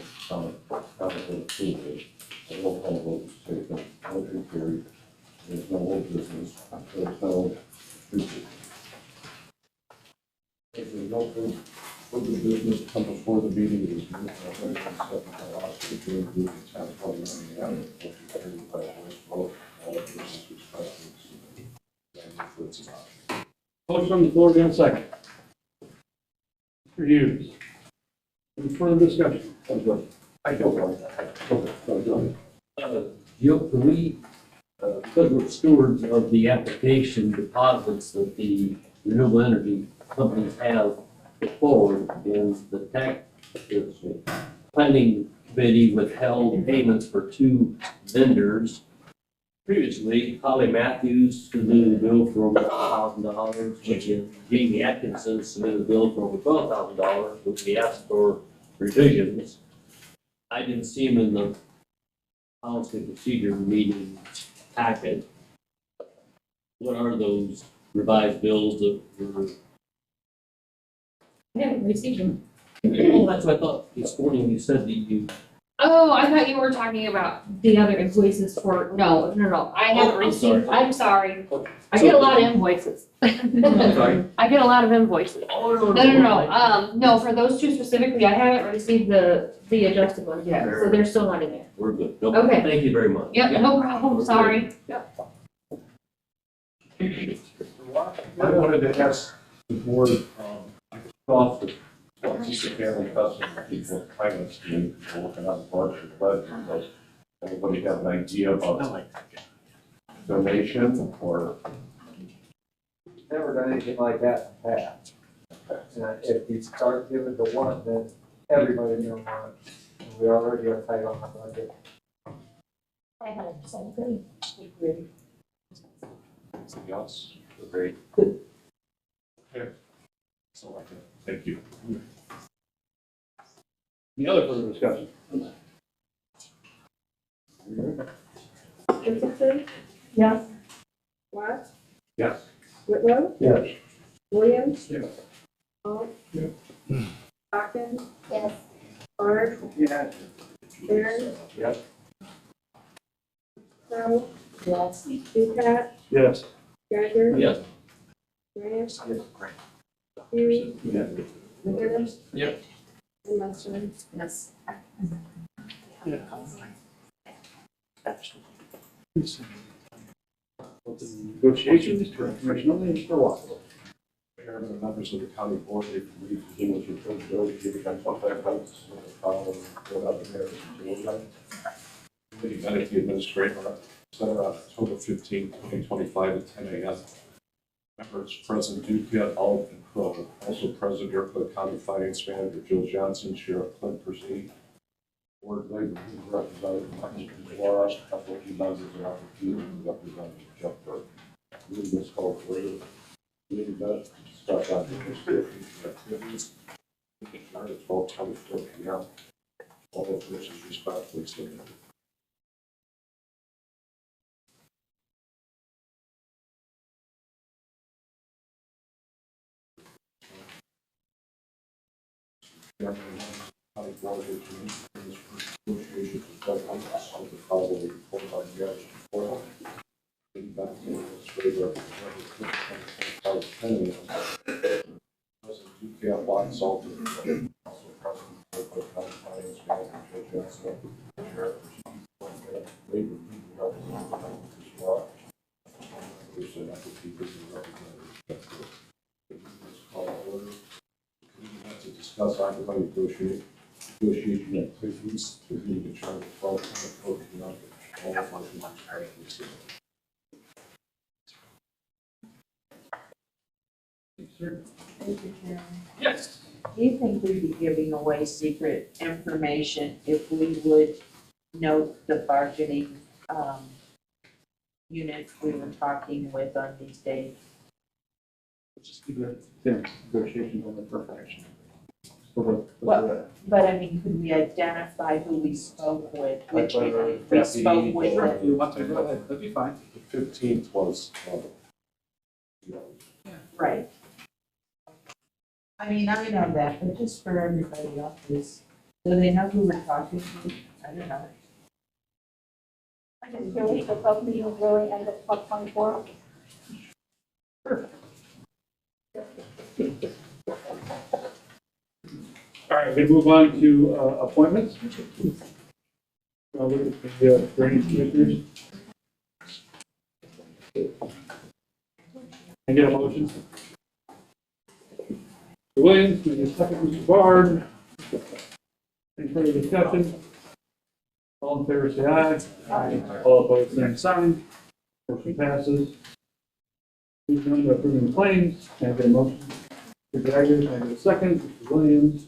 council approved. A roll call vote was taken. Motion carried. There's no old business. There's no business. If there's no further business come before the meeting, it is moved by second by Lost to adjourn the 10:29 a.m. Motion carried by voice vote. All persons respected. Motion on the floor, again, second. Mr. Hughes. Any further discussion? I don't like that. Go ahead. Jill, can we, because we're stewards of the application deposits that the renewable energy companies have put forward, and the tax planning committee withheld payments for 2 vendors. Previously, Holly Matthews submitted a bill for over $1,000, which is Jamie Atkinson submitted a bill for over $12,000, which we asked for revisions. I didn't see him in the policy procedure meeting packet. What are those revised bills that were? I haven't received them. Oh, that's what I thought this morning you said that you. Oh, Oh, I thought you were talking about the other invoices for, no, I haven't received, I'm sorry. I get a lot of invoices. Sorry? I get a lot of invoices. No, for those two specifically, I haven't received the adjusted ones yet, so they're still not in there. We're good. No, Okay. Thank you very much. Yep, no problem, sorry. I wanted to ask the board, thoughts of these family custom people, kindness to me, people working on the budget, but does anybody have an idea about donation or? Never done anything like that in the past. And if you start giving to one, then everybody's gonna want it. And we already are tight on the budget. I 100% agree. Anything else? Great. Okay. So I can, thank you. Any other further discussion? Jacobson? Yes. Watts? Yes. Whitlow? Yes. Williams? Yes. Paul? Yes. Hawkins? Yes. Barr? Yes. Aaron? Yes. Crowe? Yes. Ducat? Yes. Geiger? Yes. Grant? Yes. Hughes? Yes. McGinnis? Yep. And Musser? Yes. Negotiations, Commissioner Lynch, Mr. Watt. Mayor and the members of the county board, they believe the English ability to become contact following without the mayor's approval. Committee Medicaid Administrator Center on October 15, 2025 at 10 a.m. Members President Duquette, Alt, and Crowe. Also present, Iroquois County Finance Manager Jill Johnson, Sheriff Clint Persey, Board Labor Representative Michael Dubois, a couple of members of our community, Representative Jeff Burke. Moving this call for committee met to discuss administration activities. Adjourned at 12:24 p.m. All of which is respectfully submitted. County Board of Commissioners negotiations with government of the following report on the action forum. Administrator President Duquette, Watt, Salter, also President Iroquois County Finance Manager Joe Johnson, Sheriff Labor Representative Chris Watt, Person Representative. This call to order. We have to discuss ongoing negotiation activities to be determined 12:24 p.m. All motions are respectfully submitted. Thank you, Chairman. Yes. Do you think we'd be giving away secret information if we would note the bargaining, units we were talking with on these days? Just keep it, negotiations on the perfection. So But I mean, could we identify who we spoke with, which we spoke with? If you want to, go ahead, that'd be fine. The 15th was, Right. I mean, I know that, but just for everybody else, do they know who we're talking to? I don't know. I just feel like the club meeting will really end at 12:24. All right, we move on to appointments. Look at the drainage commissioners. Can I get a motion? Mr. Williams, can I get a second, Mr. Bard? Any further discussion? All in favor, say aye. Aye. All opposed, same sign. Motion passes. Please note that approving the claims. Can I get a motion? Mr. Geiger, can I get a second? Mr. Williams?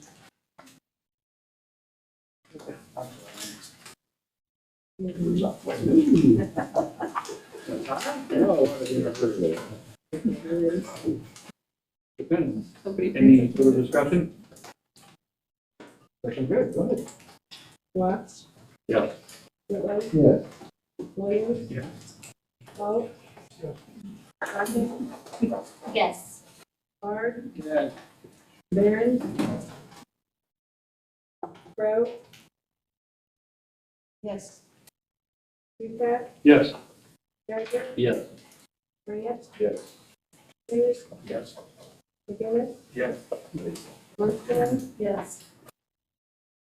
Depends. Any further discussion? Second, good, go ahead. Watts? Yes. Whitlow? Yes. Williams? Yes. Paul? Hawkins? Yes. Barr? Yes. Barron? Crowe? Yes. Hudak, Yes. Geiger, Yes. Grant, Yes. Hughes, Yes. McGinnis, Yes. Littlefield. Yes.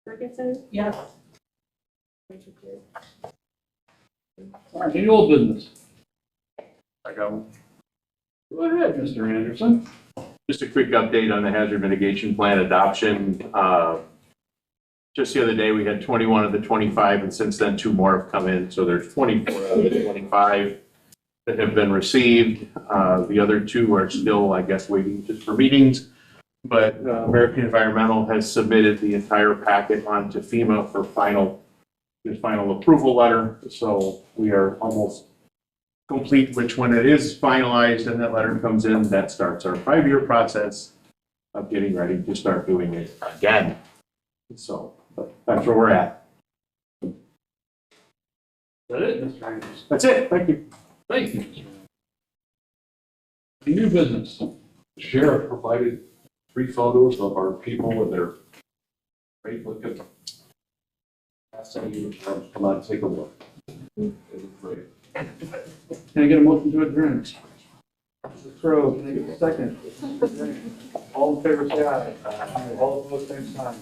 Ferguson. Yes. Motion carried. All right, any old business? I got one. Go ahead, Mr. Anderson. Just a quick update on the hazard mitigation plan adoption. Just the other day, we had 21 of the 25, and since then, 2 more have come in. So there's 24 of the 25 that have been received. The other 2 are still, I guess, waiting just for meetings. But American Environmental has submitted the entire packet onto FEMA for final approval letter. So we are almost complete, which when it is finalized and that letter comes in, that starts our 5-year process of getting ready to start doing it again. So, but that's where we're at. Is that it, Mr. Anderson? That's it. Thank you. Thank you. Any new business? The sheriff provided 3 photos of our people and their great looking. Come on, take a look. It was great. Can I get a motion to adjourn? Mr. Crowe, can I get a second? All in favor, say aye. All opposed, same sign.